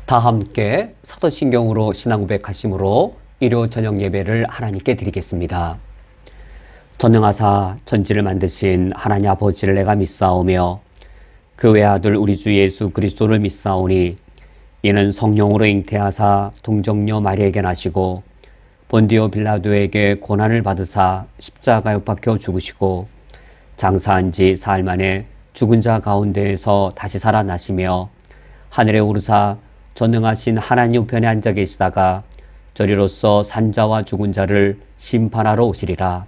다 함께 사도신경으로 신앙 고백하심으로 일요 저녁 예배를 하나님께 드리겠습니다. 전능하사 천지를 만드신 하나님 아버지를 내가 믿사오며 그 외아들 우리 주 예수 그리스도를 믿사오니 이는 성령으로 잉태하사 동정녀 마리아에게 나시고 본디오 빌라도에게 고난을 받으사 십자가에 못 박혀 죽으시고 장사한 지 사흘 만에 죽은 자 가운데에서 다시 살아나시며 하늘에 오르사 전능하신 하나님 우편에 앉아 계시다가 저리로서 산자와 죽은 자를 심판하러 오시리라.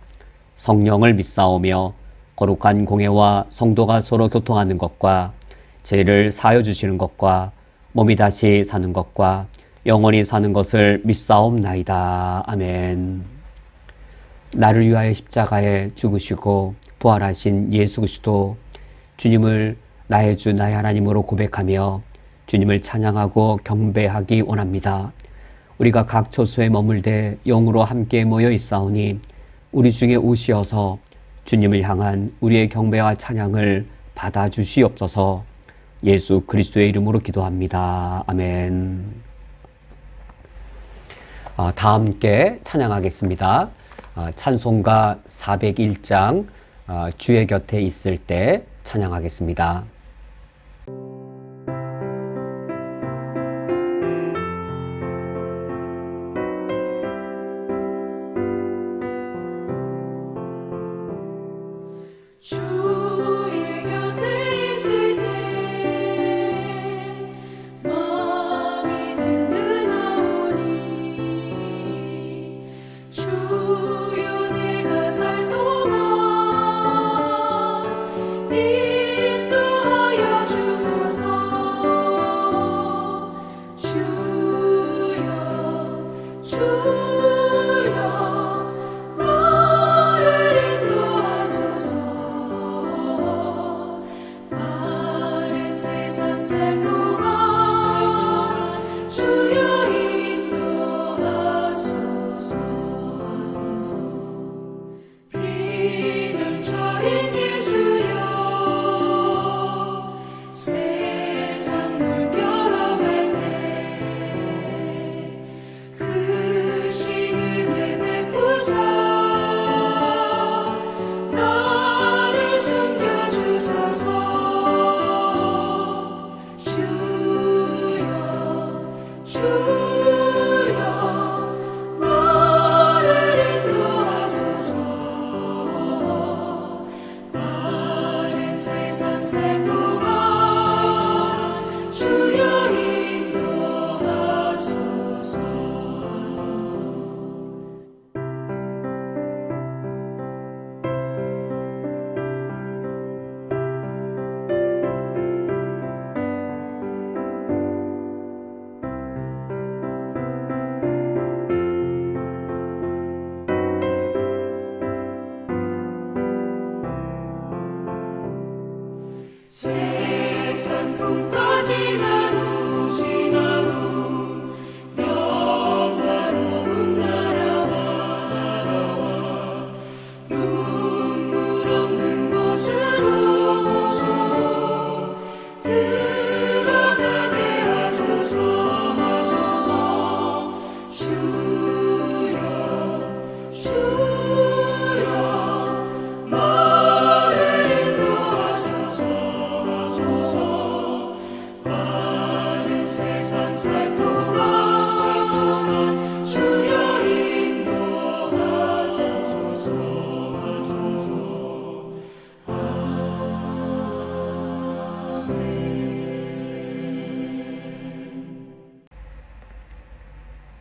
성령을 믿사오며 거룩한 공회와 성도가 서로 교통하는 것과 죄를 사하여 주시는 것과 몸이 다시 사는 것과 영원히 사는 것을 믿사옵나이다. 아멘. 나를 위하여 십자가에 죽으시고 부활하신 예수 그리스도 주님을 나의 주 나의 하나님으로 고백하며 주님을 찬양하고 경배하기 원합니다. 우리가 각 처소에 머물되 영으로 함께 모여 있사오니 우리 중에 오시어서 주님을 향한 우리의 경배와 찬양을 받아주시옵소서. 예수 그리스도의 이름으로 기도합니다. 아멘. 다 함께 찬양하겠습니다. 찬송가 401장 주의 곁에 있을 때 찬양하겠습니다.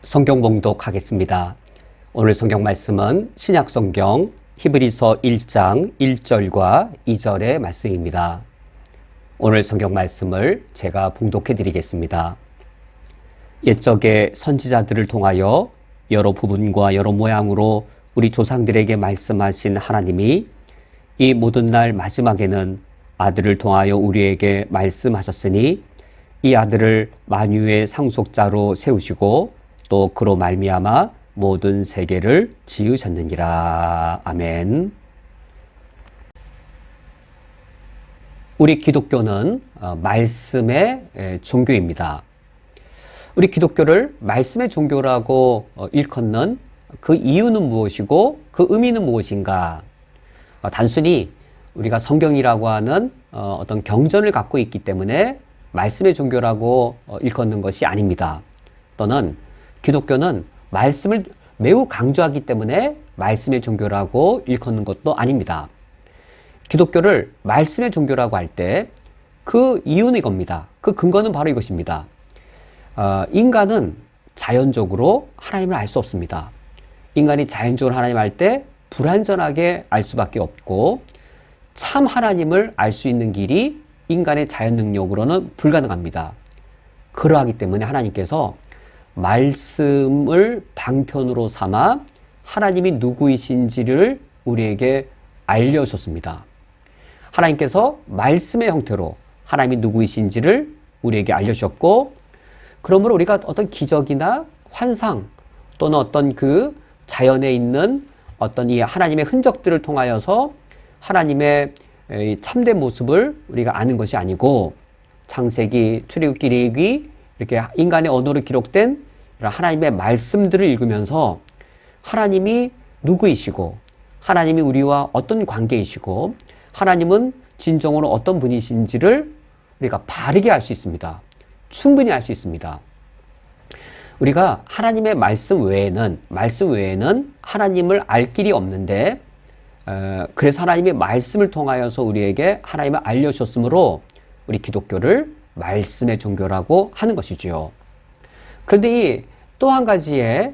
성경 봉독하겠습니다. 오늘 성경 말씀은 신약 성경 히브리서 1장 1절과 2절의 말씀입니다. 오늘 성경 말씀을 제가 봉독해 드리겠습니다. 옛적에 선지자들을 통하여 여러 부분과 여러 모양으로 우리 조상들에게 말씀하신 하나님이 이 모든 날 마지막에는 아들을 통하여 우리에게 말씀하셨으니 이 아들을 만유의 상속자로 세우시고 또 그로 말미암아 모든 세계를 지으셨느니라. 아멘. 우리 기독교는 말씀의 종교입니다. 우리 기독교를 말씀의 종교라고 일컫는 그 이유는 무엇이고 그 의미는 무엇인가? 단순히 우리가 성경이라고 하는 어떤 경전을 갖고 있기 때문에 말씀의 종교라고 일컫는 것이 아닙니다. 또는 기독교는 말씀을 매우 강조하기 때문에 말씀의 종교라고 일컫는 것도 아닙니다. 기독교를 말씀의 종교라고 할 때 그 이유는 이겁니다. 그 근거는 바로 이것입니다. 인간은 자연적으로 하나님을 알 수 없습니다. 인간이 자연적으로 하나님을 알 때 불완전하게 알 수밖에 없고 참 하나님을 알 수 있는 길이 인간의 자연 능력으로는 불가능합니다. 그러하기 때문에 하나님께서 말씀을 방편으로 삼아 하나님이 누구이신지를 우리에게 알려주셨습니다. 하나님께서 말씀의 형태로 하나님이 누구이신지를 우리에게 알려주셨고, 그러므로 우리가 어떤 기적이나 환상 또는 어떤 그 자연에 있는 어떤 이 하나님의 흔적들을 통하여서 하나님의 참된 모습을 우리가 아는 것이 아니고, 창세기, 출애굽기, 레위기 이렇게 인간의 언어로 기록된 이런 하나님의 말씀들을 읽으면서 하나님이 누구이시고 하나님이 우리와 어떤 관계이시고 하나님은 진정으로 어떤 분이신지를 우리가 바르게 알 수 있습니다. 충분히 알 수 있습니다. 우리가 하나님의 말씀 외에는 하나님을 알 길이 없는데, 그래서 하나님의 말씀을 통하여서 우리에게 하나님을 알려주셨으므로 우리 기독교를 말씀의 종교라고 하는 것이지요. 그런데 또 한 가지의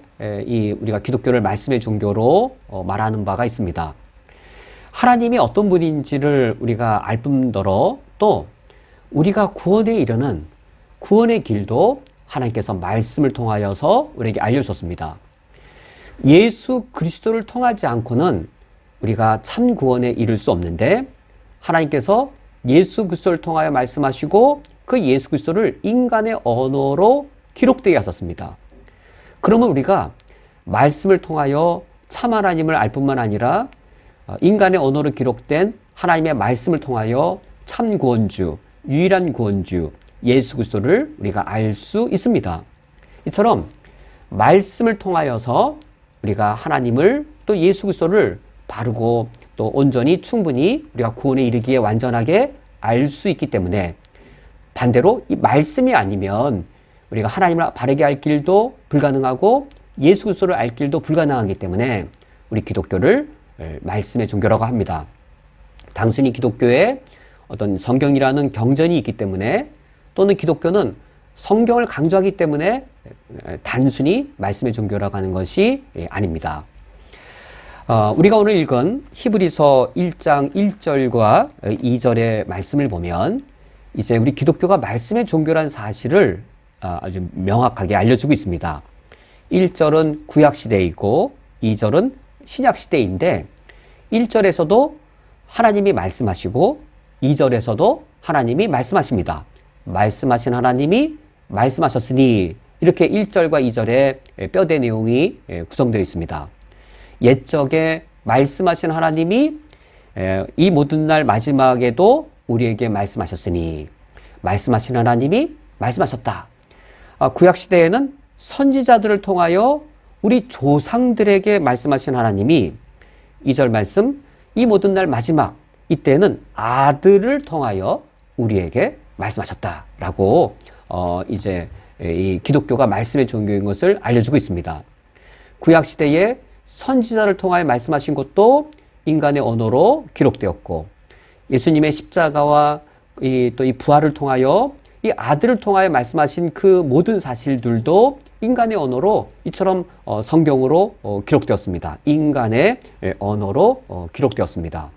우리가 기독교를 말씀의 종교로 말하는 바가 있습니다. 하나님이 어떤 분인지를 우리가 알 뿐더러 또 우리가 구원에 이르는 구원의 길도 하나님께서 말씀을 통하여서 우리에게 알려주셨습니다. 예수 그리스도를 통하지 않고는 우리가 참 구원에 이를 수 없는데, 하나님께서 예수 그리스도를 통하여 말씀하시고 그 예수 그리스도를 인간의 언어로 기록되게 하셨습니다. 그러면 우리가 말씀을 통하여 참 하나님을 알 뿐만 아니라 인간의 언어로 기록된 하나님의 말씀을 통하여 참 구원주, 유일한 구원주 예수 그리스도를 우리가 알 수 있습니다. 이처럼 말씀을 통하여서 우리가 하나님을 또 예수 그리스도를 바르고 또 온전히 충분히 우리가 구원에 이르기에 완전하게 알 수 있기 때문에, 반대로 이 말씀이 아니면 우리가 하나님을 바르게 알 길도 불가능하고 예수 그리스도를 알 길도 불가능하기 때문에 우리 기독교를 말씀의 종교라고 합니다. 단순히 기독교에 어떤 성경이라는 경전이 있기 때문에, 또는 기독교는 성경을 강조하기 때문에 단순히 말씀의 종교라고 하는 것이 아닙니다. 우리가 오늘 읽은 히브리서 1장 1절과 2절의 말씀을 보면 이제 우리 기독교가 말씀의 종교라는 사실을 아주 명확하게 알려주고 있습니다. 1절은 구약시대이고 2절은 신약시대인데, 1절에서도 하나님이 말씀하시고 2절에서도 하나님이 말씀하십니다. 말씀하신 하나님이 말씀하셨으니, 이렇게 1절과 2절에 뼈대 내용이 구성되어 있습니다. 옛적에 말씀하신 하나님이 이 모든 날 마지막에도 우리에게 말씀하셨으니, 말씀하신 하나님이 말씀하셨다. 구약시대에는 선지자들을 통하여 우리 조상들에게 말씀하신 하나님이 2절 말씀, 이 모든 날 마지막 이때는 아들을 통하여 우리에게 말씀하셨다라고 이제 이 기독교가 말씀의 종교인 것을 알려주고 있습니다. 구약시대에 선지자를 통하여 말씀하신 것도 인간의 언어로 기록되었고, 예수님의 십자가와 또 이 부활을 통하여 이 아들을 통하여 말씀하신 그 모든 사실들도 인간의 언어로 이처럼 성경으로 기록되었습니다. 인간의 언어로 기록되었습니다.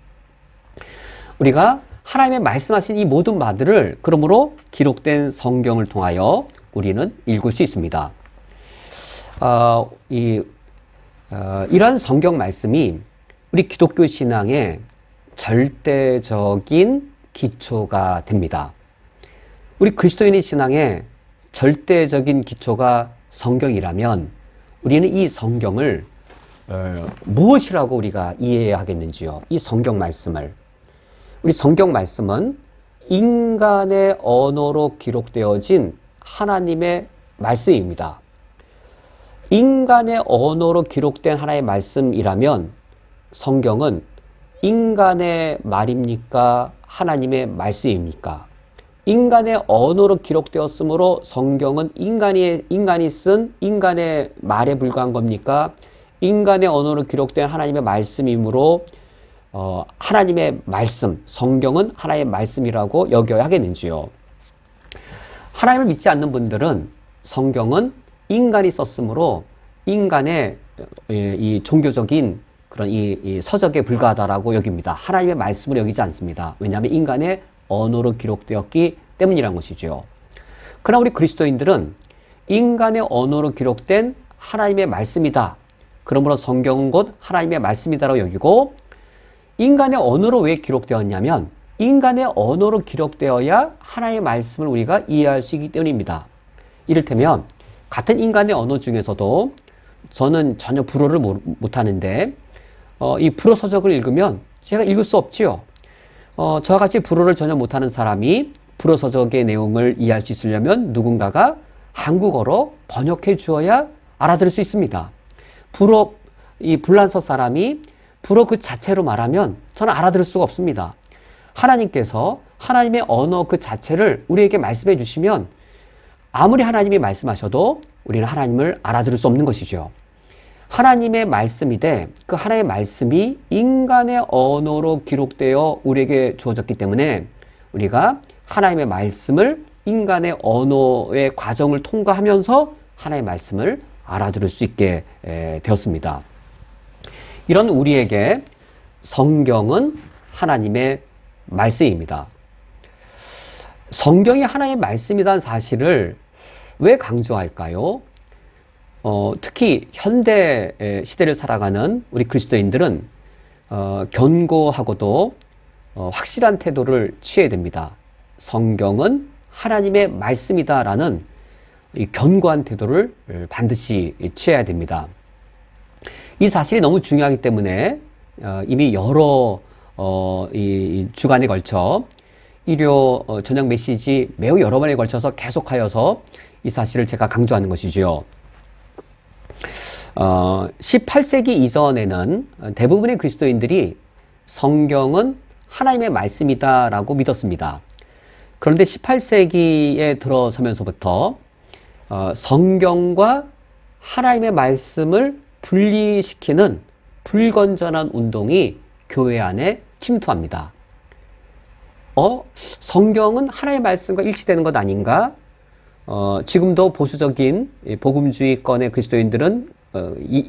우리가 하나님의 말씀하신 이 모든 바들을 그러므로 기록된 성경을 통하여 우리는 읽을 수 있습니다. 이러한 성경 말씀이 우리 기독교 신앙의 절대적인 기초가 됩니다. 우리 그리스도인의 신앙의 절대적인 기초가 성경이라면 우리는 이 성경을 무엇이라고 우리가 이해해야 하겠는지요? 이 성경 말씀을. 우리 성경 말씀은 인간의 언어로 기록되어진 하나님의 말씀입니다. 인간의 언어로 기록된 하나님의 말씀이라면 성경은 인간의 말입니까? 하나님의 말씀입니까? 인간의 언어로 기록되었으므로 성경은 인간이 쓴 인간의 말에 불과한 겁니까? 인간의 언어로 기록된 하나님의 말씀이므로 하나님의 말씀, 성경은 하나님의 말씀이라고 여겨야 하겠는지요? 하나님을 믿지 않는 분들은 성경은 인간이 썼으므로 인간의 이 종교적인 그런 이 서적에 불과하다라고 여깁니다. 하나님의 말씀을 여기지 않습니다. 왜냐하면 인간의 언어로 기록되었기 때문이라는 것이죠. 그러나 우리 그리스도인들은 인간의 언어로 기록된 하나님의 말씀이다. 그러므로 성경은 곧 하나님의 말씀이다라고 여기고, 인간의 언어로 왜 기록되었냐면 인간의 언어로 기록되어야 하나님의 말씀을 우리가 이해할 수 있기 때문입니다. 이를테면 같은 인간의 언어 중에서도 저는 전혀 불어를 못하는데 이 불어 서적을 읽으면 제가 읽을 수 없지요. 저와 같이 불어를 전혀 못하는 사람이 불어 서적의 내용을 이해할 수 있으려면 누군가가 한국어로 번역해 주어야 알아들을 수 있습니다. 이 불란서 사람이 불어 그 자체로 말하면 저는 알아들을 수가 없습니다. 하나님께서 하나님의 언어 그 자체를 우리에게 말씀해 주시면 아무리 하나님이 말씀하셔도 우리는 하나님을 알아들을 수 없는 것이죠. 하나님의 말씀이되 그 하나님의 말씀이 인간의 언어로 기록되어 우리에게 주어졌기 때문에 우리가 하나님의 말씀을 인간의 언어의 과정을 통과하면서 하나님의 말씀을 알아들을 수 있게 되었습니다. 이런 우리에게 성경은 하나님의 말씀입니다. 성경이 하나님의 말씀이라는 사실을 왜 강조할까요? 특히 현대 시대를 살아가는 우리 그리스도인들은 견고하고도 확실한 태도를 취해야 됩니다. 성경은 하나님의 말씀이다라는 이 견고한 태도를 반드시 취해야 됩니다. 이 사실이 너무 중요하기 때문에 이미 여러 이 주간에 걸쳐 일요 저녁 메시지 매우 여러 번에 걸쳐서 계속하여서 이 사실을 제가 강조하는 것이죠. 18세기 이전에는 대부분의 그리스도인들이 성경은 하나님의 말씀이다라고 믿었습니다. 그런데 18세기에 들어서면서부터 성경과 하나님의 말씀을 분리시키는 불건전한 운동이 교회 안에 침투합니다. 성경은 하나님의 말씀과 일치되는 것 아닌가? 지금도 보수적인 복음주의권의 그리스도인들은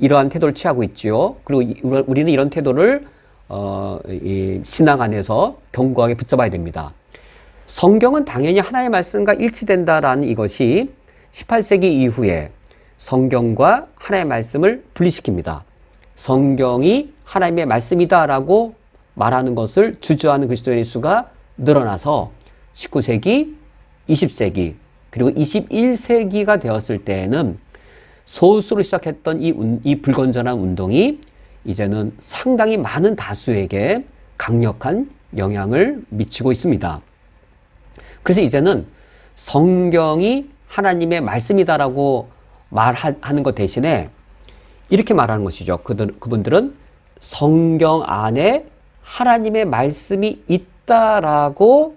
이러한 태도를 취하고 있지요. 그리고 우리는 이런 태도를 이 신앙 안에서 견고하게 붙잡아야 됩니다. 성경은 당연히 하나님의 말씀과 일치된다라는 이것이 18세기 이후에 성경과 하나님의 말씀을 분리시킵니다. 성경이 하나님의 말씀이다라고 말하는 것을 주저하는 그리스도인의 수가 늘어나서 19세기, 20세기, 그리고 21세기가 되었을 때에는 소수로 시작했던 이 불건전한 운동이 이제는 상당히 많은 다수에게 강력한 영향을 미치고 있습니다. 그래서 이제는 성경이 하나님의 말씀이다라고 말하는 것 대신에 이렇게 말하는 것이죠. 그분들은 성경 안에 하나님의 말씀이 있다라고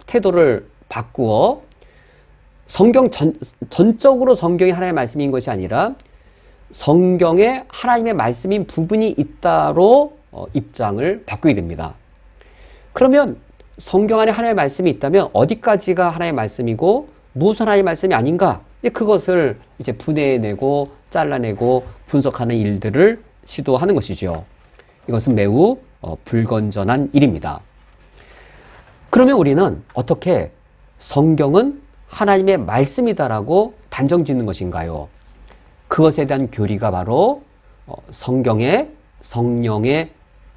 태도를 바꾸어 성경 전적으로 성경이 하나님의 말씀인 것이 아니라 성경에 하나님의 말씀인 부분이 있다로 입장을 바꾸게 됩니다. 그러면 성경 안에 하나님의 말씀이 있다면 어디까지가 하나님의 말씀이고 무엇은 하나님의 말씀이 아닌가? 그것을 이제 분해내고 잘라내고 분석하는 일들을 시도하는 것이죠. 이것은 매우 불건전한 일입니다. 그러면 우리는 어떻게 성경은 하나님의 말씀이다라고 단정짓는 것인가요? 그것에 대한 교리가 바로 성경의 성령의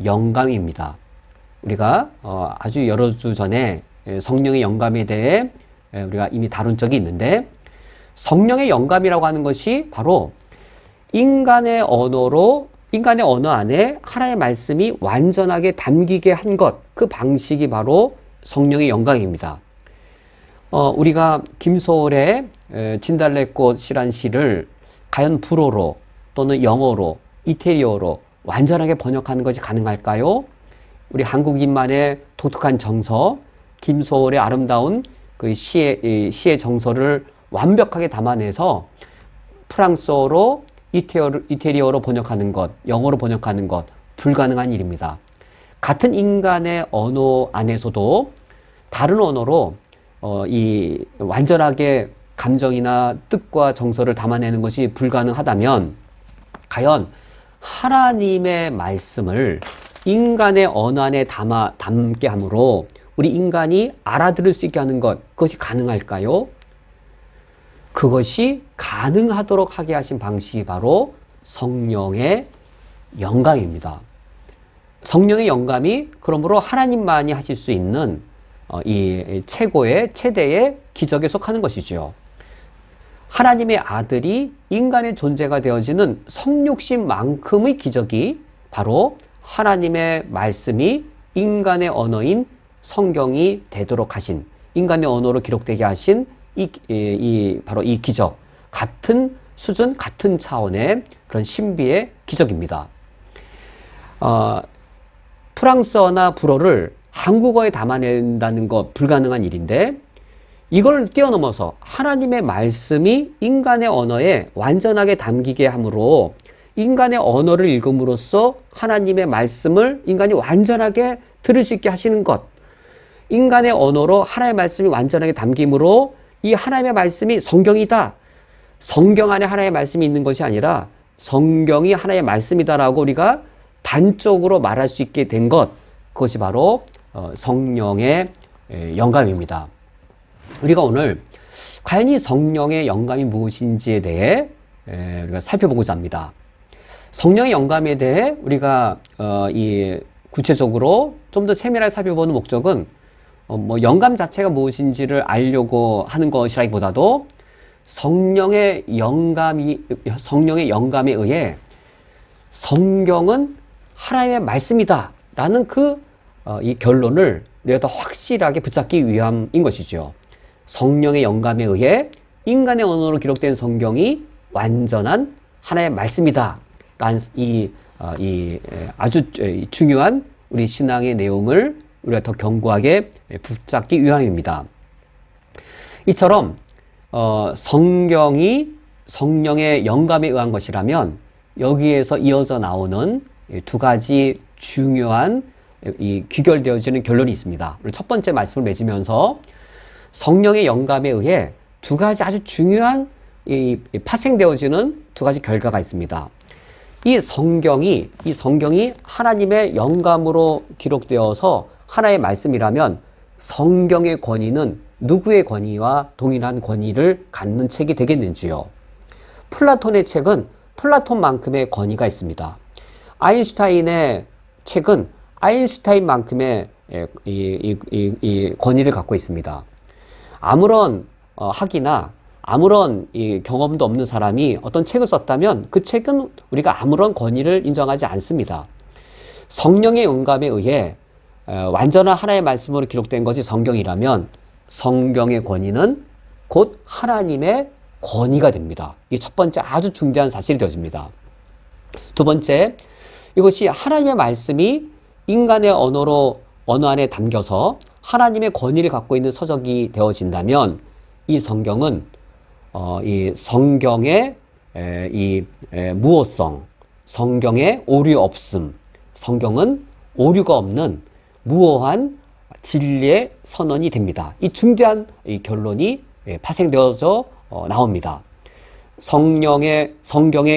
영감입니다. 우리가 아주 여러 주 전에 성령의 영감에 대해 우리가 이미 다룬 적이 있는데, 성령의 영감이라고 하는 것이 바로 인간의 언어 안에 하나님의 말씀이 완전하게 담기게 한 것, 그 방식이 바로 성령의 영감입니다. 우리가 김소월의 진달래꽃이란 시를 과연 불어로 또는 영어로, 이태리어로 완전하게 번역하는 것이 가능할까요? 우리 한국인만의 독특한 정서, 김소월의 아름다운 그 시의 정서를 완벽하게 담아내서 프랑스어로, 이태리어로 번역하는 것, 영어로 번역하는 것, 불가능한 일입니다. 같은 인간의 언어 안에서도 다른 언어로 이 완전하게 감정이나 뜻과 정서를 담아내는 것이 불가능하다면 과연 하나님의 말씀을 인간의 언어 안에 담게 함으로 우리 인간이 알아들을 수 있게 하는 것, 그것이 가능할까요? 그것이 가능하도록 하게 하신 방식이 바로 성령의 영감입니다. 성령의 영감이 그러므로 하나님만이 하실 수 있는 이 최대의 기적에 속하는 것이죠. 하나님의 아들이 인간의 존재가 되어지는 성육신만큼의 기적이 바로 하나님의 말씀이 인간의 언어인 성경이 되도록 하신, 인간의 언어로 기록되게 하신 바로 이 기적, 같은 수준, 같은 차원의 그런 신비의 기적입니다. 프랑스어나 불어를 한국어에 담아낸다는 것 불가능한 일인데, 이걸 뛰어넘어서 하나님의 말씀이 인간의 언어에 완전하게 담기게 함으로 인간의 언어를 읽음으로써 하나님의 말씀을 인간이 완전하게 들을 수 있게 하시는 것, 인간의 언어로 하나님의 말씀이 완전하게 담김으로 이 하나님의 말씀이 성경이다, 성경 안에 하나님의 말씀이 있는 것이 아니라 성경이 하나님의 말씀이다라고 우리가 단적으로 말할 수 있게 된 것, 그것이 바로 성령의 영감입니다. 우리가 오늘 과연 이 성령의 영감이 무엇인지에 대해 우리가 살펴보고자 합니다. 성령의 영감에 대해 우리가 구체적으로 좀 더 세밀하게 살펴보는 목적은 영감 자체가 무엇인지를 알려고 하는 것이라기보다도 성령의 영감에 의해 성경은 하나님의 말씀이다라는 이 결론을 우리가 더 확실하게 붙잡기 위함인 것이죠. 성령의 영감에 의해 인간의 언어로 기록된 성경이 완전한 하나님의 말씀이다 라는 이 아주 중요한 우리 신앙의 내용을 우리가 더 견고하게 붙잡기 위함입니다. 이처럼 성경이 성령의 영감에 의한 것이라면 여기에서 이어져 나오는 두 가지 중요한 귀결되어지는 결론이 있습니다. 첫 번째 말씀을 맺으면서 성령의 영감에 의해 두 가지 아주 중요한 파생되어지는 두 가지 결과가 있습니다. 이 성경이 하나님의 영감으로 기록되어서 하나의 말씀이라면 성경의 권위는 누구의 권위와 동일한 권위를 갖는 책이 되겠는지요? 플라톤의 책은 플라톤만큼의 권위가 있습니다. 아인슈타인의 책은 아인슈타인만큼의 이 권위를 갖고 있습니다. 아무런 학이나 아무런 경험도 없는 사람이 어떤 책을 썼다면 그 책은 우리가 아무런 권위를 인정하지 않습니다. 성령의 영감에 의해 완전한 하나의 말씀으로 기록된 것이 성경이라면 성경의 권위는 곧 하나님의 권위가 됩니다. 이 첫 번째 아주 중대한 사실이 되어집니다. 두 번째, 이것이 하나님의 말씀이 인간의 언어 안에 담겨서 하나님의 권위를 갖고 있는 서적이 되어진다면 이 성경은 이 성경의 무오성, 성경의 오류 없음, 성경은 오류가 없는 무오한 진리의 선언이 됩니다. 이 중대한 결론이 파생되어져 나옵니다. 성경의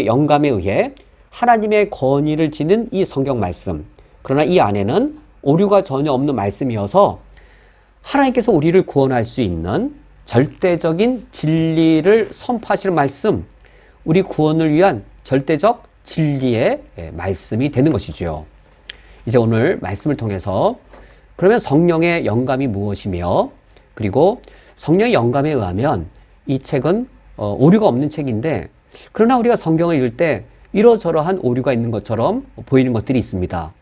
영감에 의해 하나님의 권위를 지닌 이 성경 말씀, 그러나 이 안에는 오류가 전혀 없는 말씀이어서 하나님께서 우리를 구원할 수 있는 절대적인 진리를 선포하시는 말씀, 우리 구원을 위한 절대적 진리의 말씀이 되는 것이죠. 이제 오늘 말씀을 통해서 그러면 성령의 영감이 무엇이며, 그리고 성령의 영감에 의하면 이 책은 오류가 없는 책인데, 그러나 우리가 성경을 읽을 때 이러저러한 오류가 있는 것처럼 보이는 것들이 있습니다.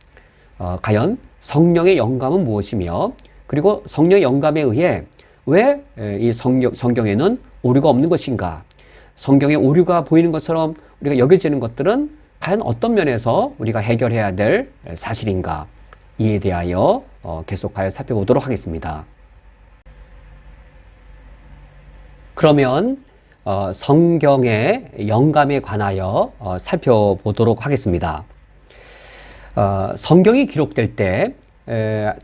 과연 성령의 영감은 무엇이며, 그리고 성령의 영감에 의해 왜 이 성경에는 오류가 없는 것인가? 성경에 오류가 보이는 것처럼 우리가 여겨지는 것들은 과연 어떤 면에서 우리가 해결해야 될 사실인가? 이에 대하여 계속하여 살펴보도록 하겠습니다. 그러면 성경의 영감에 관하여 살펴보도록 하겠습니다. 성경이 기록될 때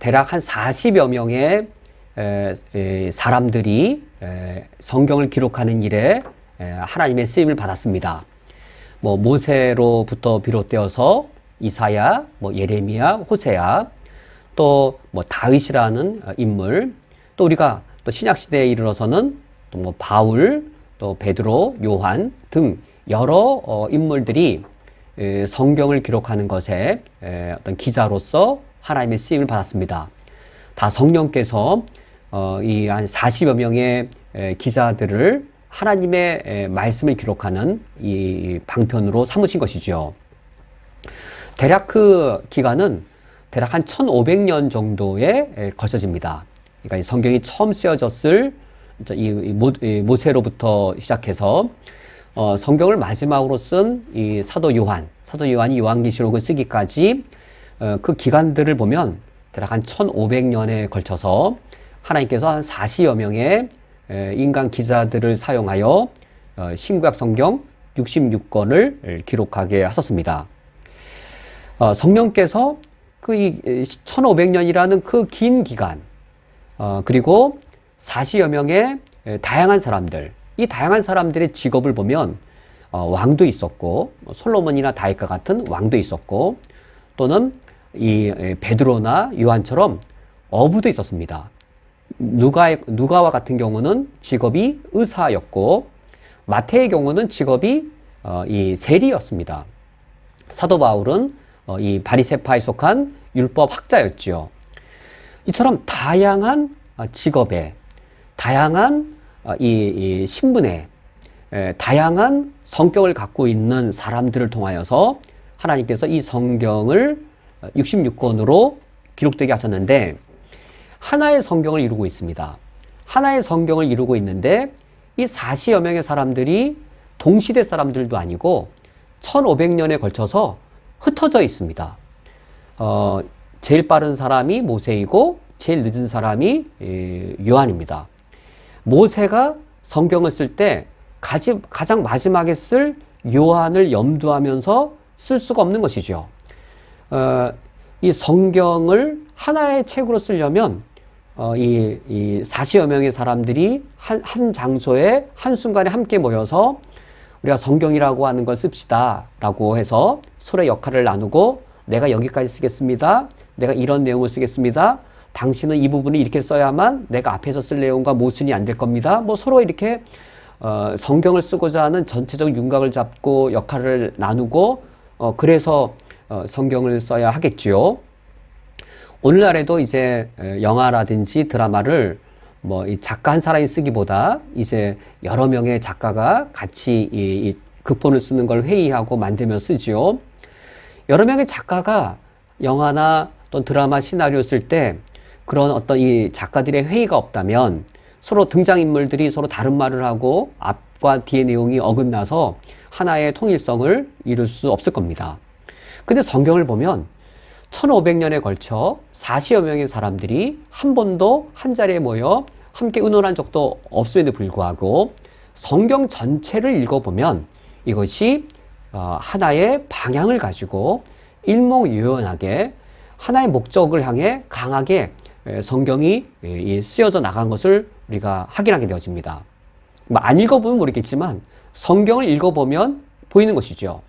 대략 한 40여 명의 사람들이 성경을 기록하는 일에 하나님의 쓰임을 받았습니다. 모세로부터 비롯되어서 이사야, 예레미야, 호세야, 또 다윗이라는 인물, 또 우리가 또 신약 시대에 이르러서는 또 바울, 또 베드로, 요한 등 여러 인물들이 성경을 기록하는 것에 어떤 기자로서 하나님의 쓰임을 받았습니다. 다 성령께서 이 한 40여 명의 기자들을 하나님의 말씀을 기록하는 이 방편으로 삼으신 것이죠. 대략 그 기간은 대략 한 1500년 정도에 걸쳐집니다. 그러니까 이 성경이 처음 쓰여졌을 이 모세로부터 시작해서 성경을 마지막으로 쓴 이 사도 요한이 요한계시록을 쓰기까지 그 기간들을 보면 대략 한 1500년에 걸쳐서 하나님께서 한 40여 명의 인간 기자들을 사용하여 신구약 성경 66권을 기록하게 하셨습니다. 성령께서 그 1500년이라는 그 긴 기간, 그리고 40여 명의 다양한 사람들, 이 다양한 사람들의 직업을 보면 왕도 있었고, 솔로몬이나 다윗과 같은 왕도 있었고, 또는 이 베드로나 요한처럼 어부도 있었습니다. 누가와 같은 경우는 직업이 의사였고, 마태의 경우는 직업이 이 세리였습니다. 사도 바울은 이 바리새파에 속한 율법 학자였지요. 이처럼 다양한 직업에, 다양한 이 신분에, 다양한 성격을 갖고 있는 사람들을 통하여서 하나님께서 이 성경을 66권으로 기록되게 하셨는데, 하나의 성경을 이루고 있습니다. 하나의 성경을 이루고 있는데 이 40여 명의 사람들이 동시대 사람들도 아니고 1500년에 걸쳐서 흩어져 있습니다. 제일 빠른 사람이 모세이고 제일 늦은 사람이 요한입니다. 모세가 성경을 쓸 때 가장 마지막에 쓸 요한을 염두하면서 쓸 수가 없는 것이죠. 이 성경을 하나의 책으로 쓰려면 이 40여 명의 사람들이 한 장소에 한순간에 함께 모여서 우리가 성경이라고 하는 걸 씁시다 라고 해서 서로의 역할을 나누고, 내가 여기까지 쓰겠습니다, 내가 이런 내용을 쓰겠습니다, 당신은 이 부분을 이렇게 써야만 내가 앞에서 쓸 내용과 모순이 안 될 겁니다. 서로 이렇게 성경을 쓰고자 하는 전체적 윤곽을 잡고 역할을 나누고 그래서 성경을 써야 하겠지요. 오늘날에도 이제 영화라든지 드라마를 이 작가 한 사람이 쓰기보다 이제 여러 명의 작가가 같이 이 극본을 쓰는 걸 회의하고 만들며 쓰지요. 여러 명의 작가가 영화나 또 드라마 시나리오 쓸 때 그런 어떤 이 작가들의 회의가 없다면 서로 등장인물들이 서로 다른 말을 하고 앞과 뒤의 내용이 어긋나서 하나의 통일성을 이룰 수 없을 겁니다. 근데 성경을 보면 1500년에 걸쳐 40여 명의 사람들이 한 번도 한 자리에 모여 함께 의논한 적도 없음에도 불구하고 성경 전체를 읽어보면 이것이 하나의 방향을 가지고 일목요연하게 하나의 목적을 향해 강하게 성경이 쓰여져 나간 것을 우리가 확인하게 되어집니다. 안 읽어보면 모르겠지만 성경을 읽어보면 보이는 것이죠.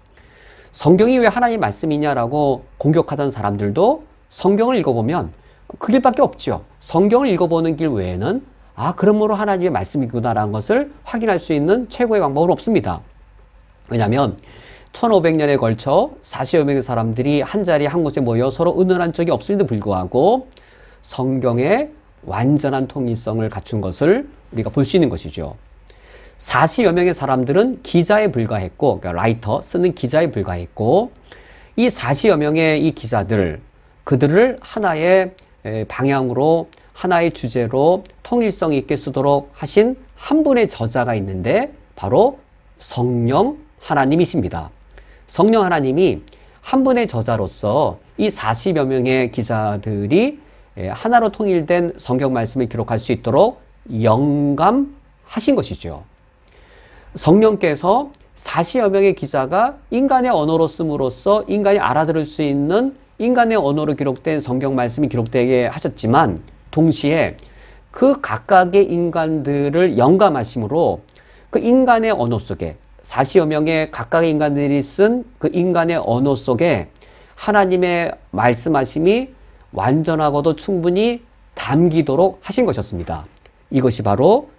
성경이 왜 하나님의 말씀이냐라고 공격하던 사람들도 성경을 읽어보면 그 길밖에 없죠. 성경을 읽어보는 길 외에는 그러므로 하나님의 말씀이구나라는 것을 확인할 수 있는 최고의 방법은 없습니다. 왜냐하면 1500년에 걸쳐 40여 명의 사람들이 한자리에 한 곳에 모여 서로 의논한 적이 없음에도 불구하고 성경의 완전한 통일성을 갖춘 것을 우리가 볼 수 있는 것이죠. 40여 명의 사람들은 기자에 불과했고, 그러니까 라이터, 쓰는 기자에 불과했고, 이 40여 명의 이 기자들, 그들을 하나의 방향으로 하나의 주제로 통일성 있게 쓰도록 하신 한 분의 저자가 있는데 바로 성령 하나님이십니다. 성령 하나님이 한 분의 저자로서 이 40여 명의 기자들이 하나로 통일된 성경 말씀을 기록할 수 있도록 영감하신 것이죠. 성령께서 40여 명의 기자가 인간의 언어로 씀으로써 인간이 알아들을 수 있는 인간의 언어로 기록된 성경 말씀이 기록되게 하셨지만 동시에 그 각각의 인간들을 영감하심으로 그 인간의 언어 속에 40여 명의 각각의 인간들이 쓴 그 인간의 언어 속에 하나님의 말씀하심이 완전하고도 충분히 담기도록 하신 것이었습니다. 이것이 바로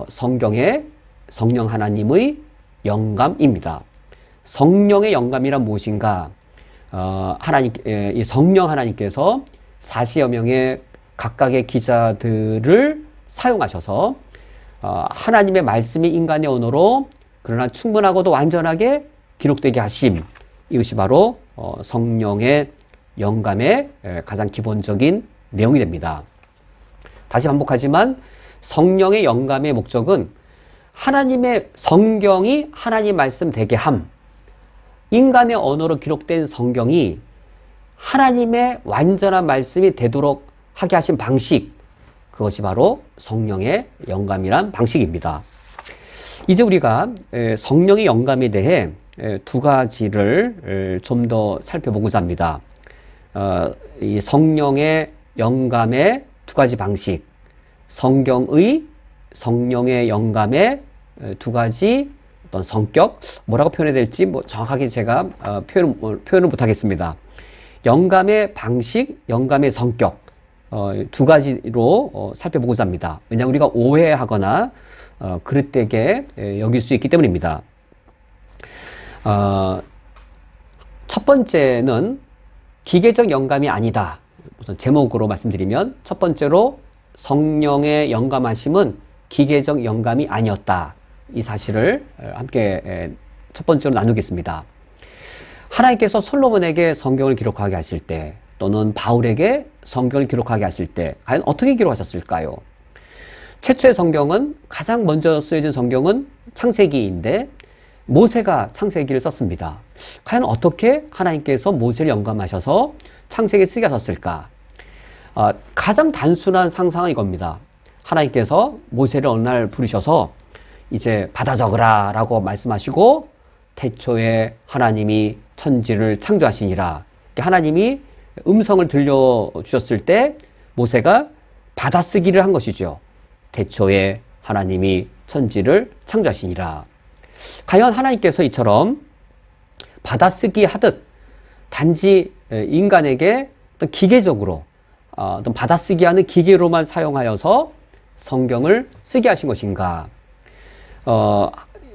성경의 성령 하나님의 영감입니다. 성령의 영감이란 무엇인가? 이 성령 하나님께서 40여 명의 각각의 기자들을 사용하셔서 하나님의 말씀이 인간의 언어로 그러나 충분하고도 완전하게 기록되게 하심. 이것이 바로 성령의 영감의 가장 기본적인 내용이 됩니다. 다시 반복하지만 성령의 영감의 목적은 하나님의 성경이 하나님 말씀 되게 함. 인간의 언어로 기록된 성경이 하나님의 완전한 말씀이 되도록 하게 하신 방식, 그것이 바로 성령의 영감이란 방식입니다. 이제 우리가 성령의 영감에 대해 두 가지를 좀 더 살펴보고자 합니다. 이 성령의 영감의 두 가지 방식, 성령의 영감의 두 가지 어떤 성격, 뭐라고 표현해야 될지 정확하게 제가 표현을 못하겠습니다. 영감의 방식, 영감의 성격, 두 가지로 살펴보고자 합니다. 왜냐하면 우리가 오해하거나 그릇되게 여길 수 있기 때문입니다. 첫 번째는 기계적 영감이 아니다. 우선 제목으로 말씀드리면 첫 번째로 성령의 영감하심은 기계적 영감이 아니었다. 이 사실을 함께 첫 번째로 나누겠습니다. 하나님께서 솔로몬에게 성경을 기록하게 하실 때 또는 바울에게 성경을 기록하게 하실 때 과연 어떻게 기록하셨을까요? 최초의 성경은 가장 먼저 쓰여진 성경은 창세기인데 모세가 창세기를 썼습니다. 과연 어떻게 하나님께서 모세를 영감하셔서 창세기를 쓰게 하셨을까? 가장 단순한 상상은 이겁니다. 하나님께서 모세를 어느 날 부르셔서 이제 받아 적으라 라고 말씀하시고 태초에 하나님이 천지를 창조하시니라. 하나님이 음성을 들려주셨을 때 모세가 받아쓰기를 한 것이죠. 태초에 하나님이 천지를 창조하시니라. 과연 하나님께서 이처럼 받아쓰기 하듯 단지 인간에게 어떤 기계적으로 어떤 받아쓰기 하는 기계로만 사용하여서 성경을 쓰게 하신 것인가?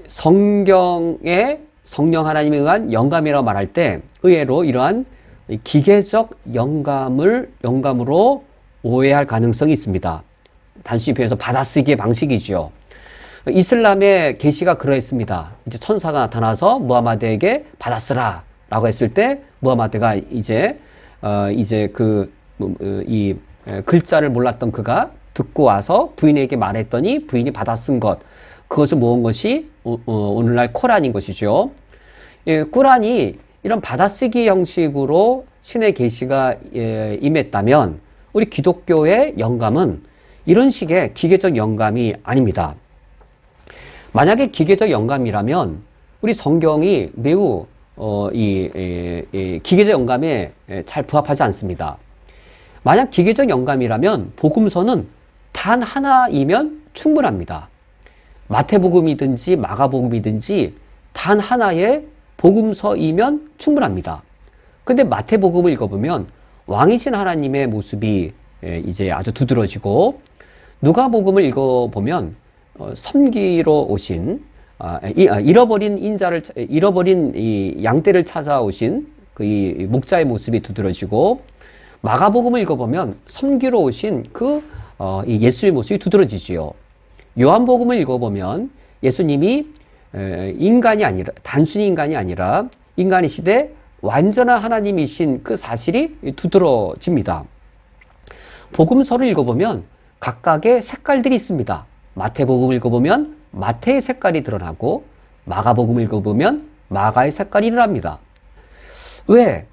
성경에 성령 하나님에 의한 영감이라고 말할 때 의외로 이러한 기계적 영감으로 오해할 가능성이 있습니다. 단순히 표현해서 받아쓰기의 방식이죠. 이슬람의 계시가 그러했습니다. 이제 천사가 나타나서 무하마드에게 받아쓰라 라고 했을 때 무하마드가 이제 이 글자를 몰랐던 그가 듣고 와서 부인에게 말했더니 부인이 받아쓴 것, 그것을 모은 것이 오늘날 코란인 것이죠. 예, 꾸란이 이런 받아쓰기 형식으로 신의 계시가 임했다면 우리 기독교의 영감은 이런 식의 기계적 영감이 아닙니다. 만약에 기계적 영감이라면 우리 성경이 매우 이 기계적 영감에 잘 부합하지 않습니다. 만약 기계적 영감이라면 복음서는 단 하나이면 충분합니다. 마태복음이든지 마가복음이든지 단 하나의 복음서이면 충분합니다. 근데 마태복음을 읽어보면 왕이신 하나님의 모습이 이제 아주 두드러지고 누가복음을 읽어보면 섬기러 오신 잃어버린 이 양떼를 찾아오신 그 이 목자의 모습이 두드러지고 마가복음을 읽어보면 섬기러 오신 이 예수의 모습이 두드러지지요. 요한복음을 읽어보면 예수님이 인간이 아니라 단순히 인간이 아니라 인간이시되 완전한 하나님이신 그 사실이 두드러집니다. 복음서를 읽어보면 각각의 색깔들이 있습니다. 마태복음을 읽어보면 마태의 색깔이 드러나고 마가복음을 읽어보면 마가의 색깔이 드러납니다. 왜?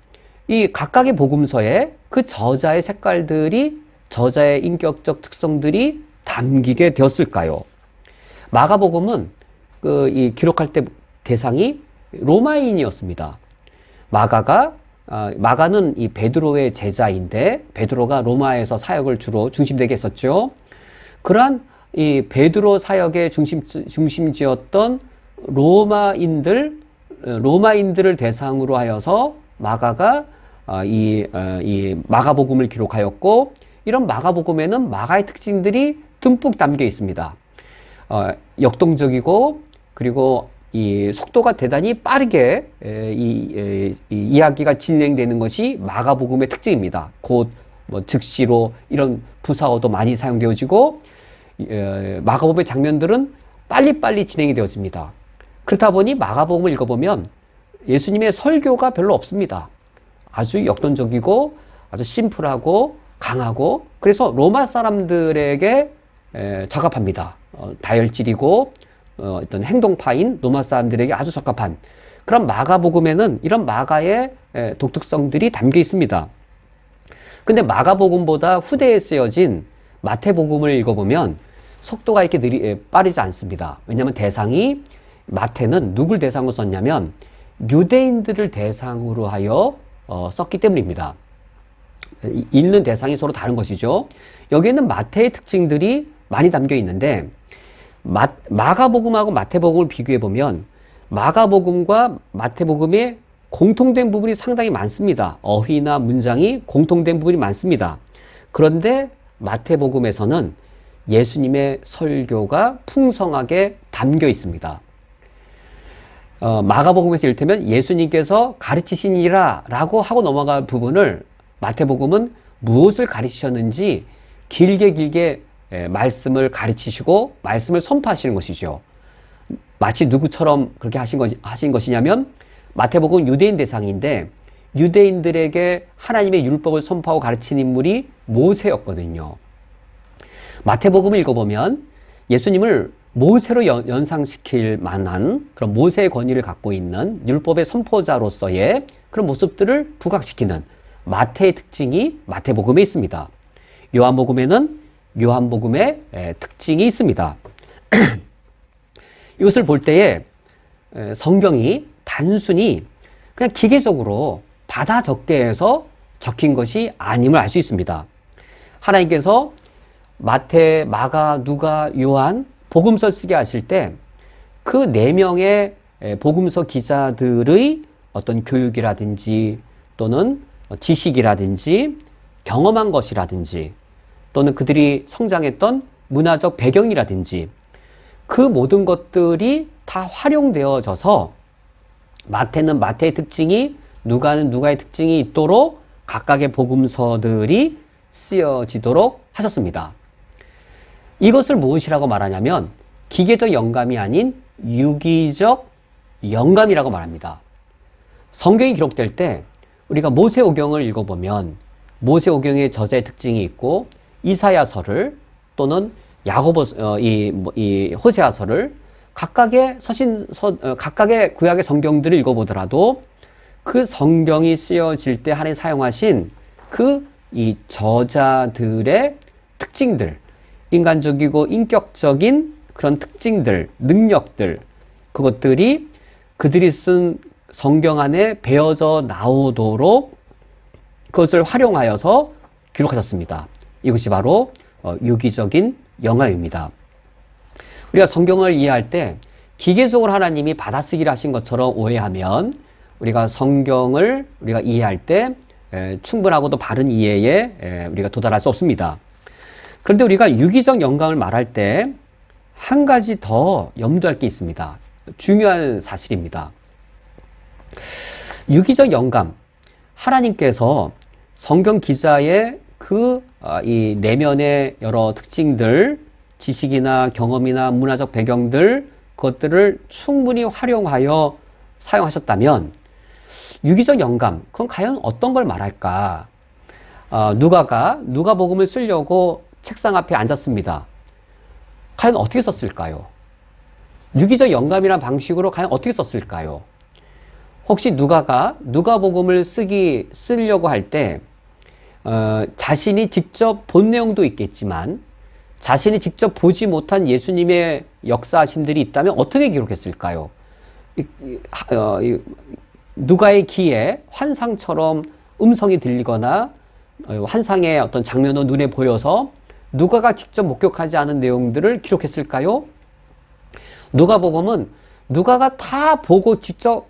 이 각각의 복음서에 그 저자의 색깔들이, 저자의 인격적 특성들이 담기게 되었을까요? 마가복음은 이 기록할 때 대상이 로마인이었습니다. 마가는 이 베드로의 제자인데 베드로가 로마에서 사역을 주로 중심되게 했었죠. 그러한 이 베드로 사역의 중심지였던 로마인들을 대상으로 하여서 마가가 이 마가복음을 기록하였고, 이런 마가복음에는 마가의 특징들이 듬뿍 담겨 있습니다. 역동적이고, 그리고 이 속도가 대단히 빠르게 이야기가 진행되는 것이 마가복음의 특징입니다. 곧 즉시로 이런 부사어도 많이 사용되어지고, 마가복음의 장면들은 빨리빨리 진행이 되어집니다. 그렇다 보니 마가복음을 읽어보면 예수님의 설교가 별로 없습니다. 아주 역동적이고 아주 심플하고 강하고, 그래서 로마 사람들에게 적합합니다. 다혈질이고 어떤 행동파인 로마 사람들에게 아주 적합한 그런 마가복음에는 이런 마가의 독특성들이 담겨 있습니다. 근데 마가복음보다 후대에 쓰여진 마태복음을 읽어보면 속도가 이렇게 빠르지 않습니다. 왜냐하면 대상이, 마태는 누굴 대상으로 썼냐면 유대인들을 대상으로 하여 썼기 때문입니다. 읽는 대상이 서로 다른 것이죠. 여기에는 마태의 특징들이 많이 담겨 있는데, 마가복음하고 마태복음을 비교해 보면 마가복음과 마태복음의 공통된 부분이 상당히 많습니다. 어휘나 문장이 공통된 부분이 많습니다. 그런데 마태복음에서는 예수님의 설교가 풍성하게 담겨 있습니다. 마가복음에서 이를테면 예수님께서 가르치시니라 라고 하고 넘어갈 부분을 마태복음은 무엇을 가르치셨는지 길게 말씀을 가르치시고 말씀을 선포하시는 것이죠. 마치 누구처럼 그렇게 하신 것이냐면, 마태복음은 유대인 대상인데 유대인들에게 하나님의 율법을 선포하고 가르친 인물이 모세였거든요. 마태복음을 읽어보면 예수님을 모세로 연상시킬 만한 그런 모세의 권위를 갖고 있는 율법의 선포자로서의 그런 모습들을 부각시키는 마태의 특징이 마태복음에 있습니다. 요한복음에는 요한복음의 특징이 있습니다. 이것을 볼 때에 성경이 단순히 그냥 기계적으로 받아 적게해서 적힌 것이 아님을 알 수 있습니다. 하나님께서 마태, 마가, 누가, 요한 복음서 쓰게 하실 때 그 4명의 복음서 기자들의 어떤 교육이라든지 또는 지식이라든지 경험한 것이라든지 또는 그들이 성장했던 문화적 배경이라든지 그 모든 것들이 다 활용되어져서 마태는 마태의 특징이, 누가는 누가의 특징이 있도록 각각의 복음서들이 쓰여지도록 하셨습니다. 이것을 무엇이라고 말하냐면 기계적 영감이 아닌 유기적 영감이라고 말합니다. 성경이 기록될 때 우리가 모세오경을 읽어보면 모세오경의 저자의 특징이 있고, 이사야서를 또는 이 호세아서를 각각의 각각의 구약의 성경들을 읽어보더라도 그 성경이 쓰여질 때 하나님 사용하신 이 저자들의 특징들, 인간적이고 인격적인 그런 특징들, 능력들, 그것들이 그들이 쓴 성경 안에 배어져 나오도록 그것을 활용하여서 기록하셨습니다. 이것이 바로 유기적인 영감입니다. 우리가 성경을 이해할 때 기계적으로 하나님이 받아쓰기를 하신 것처럼 오해하면 우리가 성경을 우리가 이해할 때 충분하고도 바른 이해에 우리가 도달할 수 없습니다. 그런데 우리가 유기적 영감을 말할 때 한 가지 더 염두할 게 있습니다. 중요한 사실입니다. 유기적 영감, 하나님께서 성경 기자의 이 내면의 여러 특징들, 지식이나 경험이나 문화적 배경들, 그것들을 충분히 활용하여 사용하셨다면 유기적 영감, 그건 과연 어떤 걸 말할까? 누가가 누가복음을 쓰려고 책상 앞에 앉았습니다. 과연 어떻게 썼을까요? 유기적 영감이라는 방식으로 과연 어떻게 썼을까요? 혹시 누가가 누가복음을 쓰려고 할 때 자신이 직접 본 내용도 있겠지만 자신이 직접 보지 못한 예수님의 역사하심들이 있다면 어떻게 기록했을까요? 누가의 귀에 환상처럼 음성이 들리거나 환상의 어떤 장면으로 눈에 보여서 누가가 직접 목격하지 않은 내용들을 기록했을까요? 누가복음은 누가가 다 보고 직접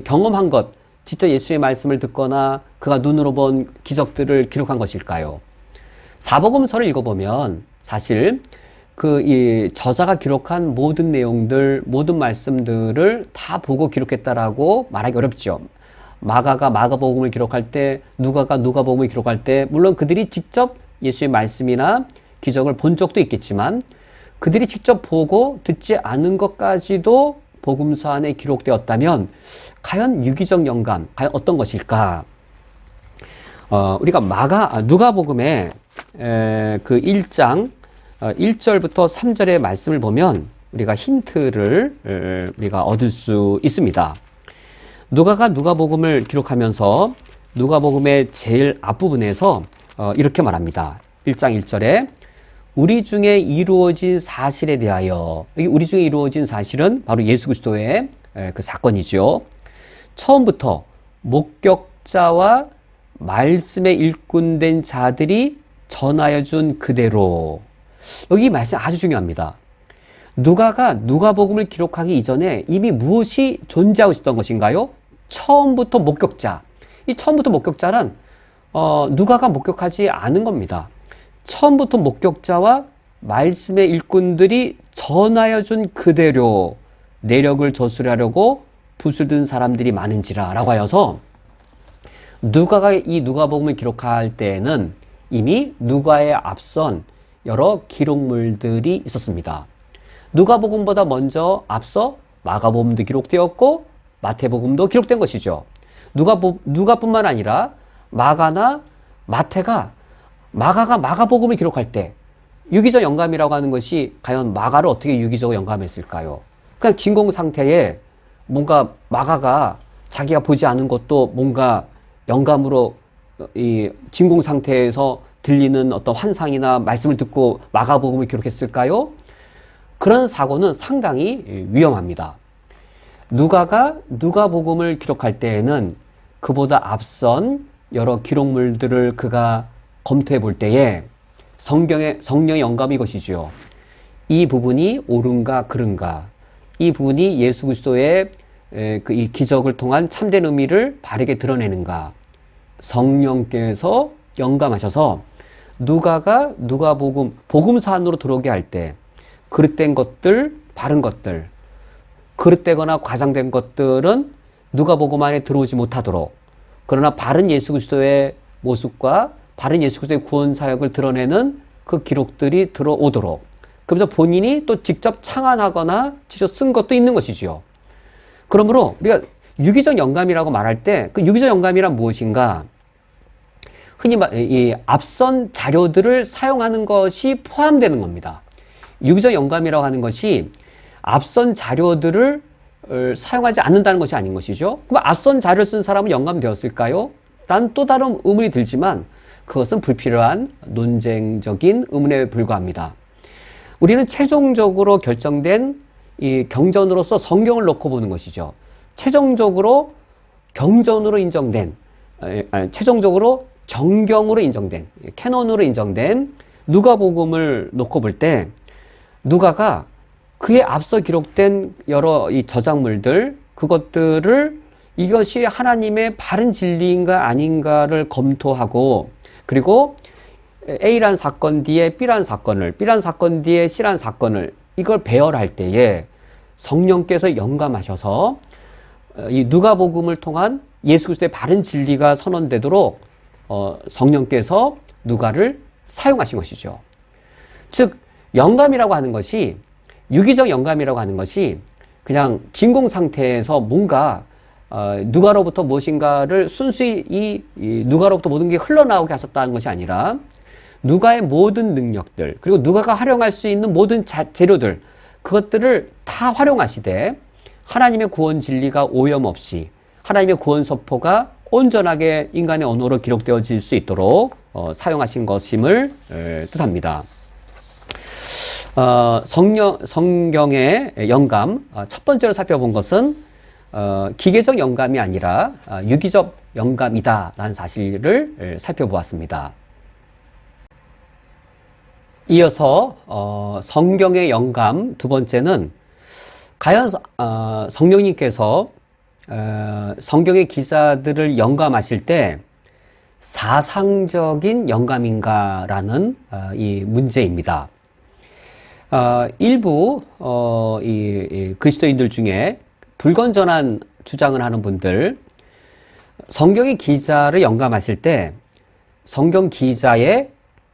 경험한 것, 직접 예수의 말씀을 듣거나 그가 눈으로 본 기적들을 기록한 것일까요? 사복음서를 읽어보면 사실 이 저자가 기록한 모든 내용들, 모든 말씀들을 다 보고 기록했다라고 말하기 어렵죠. 마가가 마가복음을 기록할 때, 누가가 누가복음을 기록할 때, 물론 그들이 직접 예수의 말씀이나 기적을 본 적도 있겠지만 그들이 직접 보고 듣지 않은 것까지도 복음서 안에 기록되었다면 과연 유기적 영감, 과연 어떤 것일까? 우리가 누가복음의 그 1장 1절부터 3절의 말씀을 보면 우리가 힌트를 우리가 얻을 수 있습니다. 누가가 누가복음을 기록하면서 누가복음의 제일 앞부분에서 이렇게 말합니다. 1장 1절에 우리 중에 이루어진 사실에 대하여, 우리 중에 이루어진 사실은 바로 예수 그리스도의 그 사건이죠. 처음부터 목격자와 말씀에 일꾼된 자들이 전하여 준 그대로. 여기 말씀 아주 중요합니다. 누가가 누가복음을 기록하기 이전에 이미 무엇이 존재하고 있었던 것인가요? 처음부터 목격자. 이 처음부터 목격자는 누가가 목격하지 않은 겁니다. 처음부터 목격자와 말씀의 일꾼들이 전하여 준 그대로 내력을 저술하려고 붓을 든 사람들이 많은지라 라고 하여서 누가가 이 누가복음을 기록할 때에는 이미 누가에 앞선 여러 기록물들이 있었습니다. 누가복음보다 먼저 앞서 마가복음도 기록되었고 마태복음도 기록된 것이죠. 누가뿐만 아니라 마가나 마태가 마가가 마가복음을 기록할 때 유기적 영감이라고 하는 것이 과연 마가를 어떻게 유기적으로 영감했을까요? 그냥 진공 상태에 뭔가 마가가 자기가 보지 않은 것도 뭔가 영감으로 이 진공 상태에서 들리는 어떤 환상이나 말씀을 듣고 마가복음을 기록했을까요? 그런 사고는 상당히 위험합니다. 누가가 누가복음을 기록할 때에는 그보다 앞선 여러 기록물들을 그가 검토해 볼 때에 성령의 영감이 이것이죠. 이 부분이 옳은가 그른가, 이 부분이 예수 그리스도의 이 기적을 통한 참된 의미를 바르게 드러내는가, 성령께서 영감하셔서 누가가 누가복음, 복음서 안으로 들어오게 할 때 그릇된 것들, 바른 것들, 그릇되거나 과장된 것들은 누가복음 안에 들어오지 못하도록, 그러나 바른 예수 그리스도의 모습과 바른 예수 그리스도의 구원 사역을 드러내는 그 기록들이 들어오도록, 그러면서 본인이 또 직접 창안하거나 직접 쓴 것도 있는 것이지요. 그러므로 우리가 유기적 영감이라고 말할 때 그 유기적 영감이란 무엇인가? 흔히 이 앞선 자료들을 사용하는 것이 포함되는 겁니다. 유기적 영감이라고 하는 것이 앞선 자료들을 사용하지 않는다는 것이 아닌 것이죠. 그럼 앞선 자료를 쓴 사람은 영감되었을까요? 라는 또 다른 의문이 들지만 그것은 불필요한 논쟁적인 의문에 불과합니다. 우리는 최종적으로 결정된 이 경전으로서 성경을 놓고 보는 것이죠. 최종적으로 경전으로 인정된, 최종적으로 정경으로 인정된, 캐논으로 인정된 누가복음을 놓고 볼 때 누가가 그에 앞서 기록된 여러 이 저작물들, 그것들을 이것이 하나님의 바른 진리인가 아닌가를 검토하고, 그리고 A란 사건 뒤에 B란 사건을, B란 사건 뒤에 C란 사건을 이걸 배열할 때에 성령께서 영감하셔서 이 누가복음을 통한 예수 그리스도의 바른 진리가 선언되도록 성령께서 누가를 사용하신 것이죠. 즉 영감이라고 하는 것이, 유기적 영감이라고 하는 것이 그냥 진공 상태에서 뭔가 누가로부터 무엇인가를 순수히 이 누가로부터 모든 게 흘러나오게 하셨다는 것이 아니라 누가의 모든 능력들, 그리고 누가가 활용할 수 있는 모든 재료들, 그것들을 다 활용하시되 하나님의 구원 진리가 오염 없이 하나님의 구원 선포가 온전하게 인간의 언어로 기록되어질 수 있도록 사용하신 것임을 뜻합니다. 성경의 영감, 첫 번째로 살펴본 것은 기계적 영감이 아니라 유기적 영감이다라는 사실을 살펴보았습니다. 이어서 성경의 영감 두 번째는 과연 성령님께서 성경의 기자들을 영감하실 때 사상적인 영감인가라는 이 문제입니다. 일부 이 그리스도인들 중에 불건전한 주장을 하는 분들, 성경의 기자를 영감하실 때 성경 기자의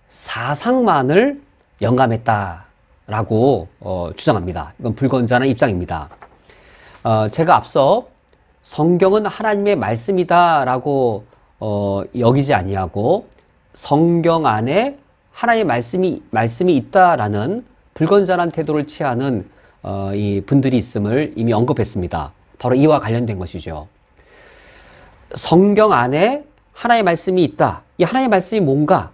사상만을 영감했다라고 주장합니다. 이건 불건전한 입장입니다. 제가 앞서 성경은 하나님의 말씀이다라고 여기지 아니하고 성경 안에 하나님의 말씀이 있다라는 불건전한 태도를 취하는 이 분들이 있음을 이미 언급했습니다. 바로 이와 관련된 것이죠. 성경 안에 하나님의 말씀이 있다. 이 하나님의 말씀이 뭔가?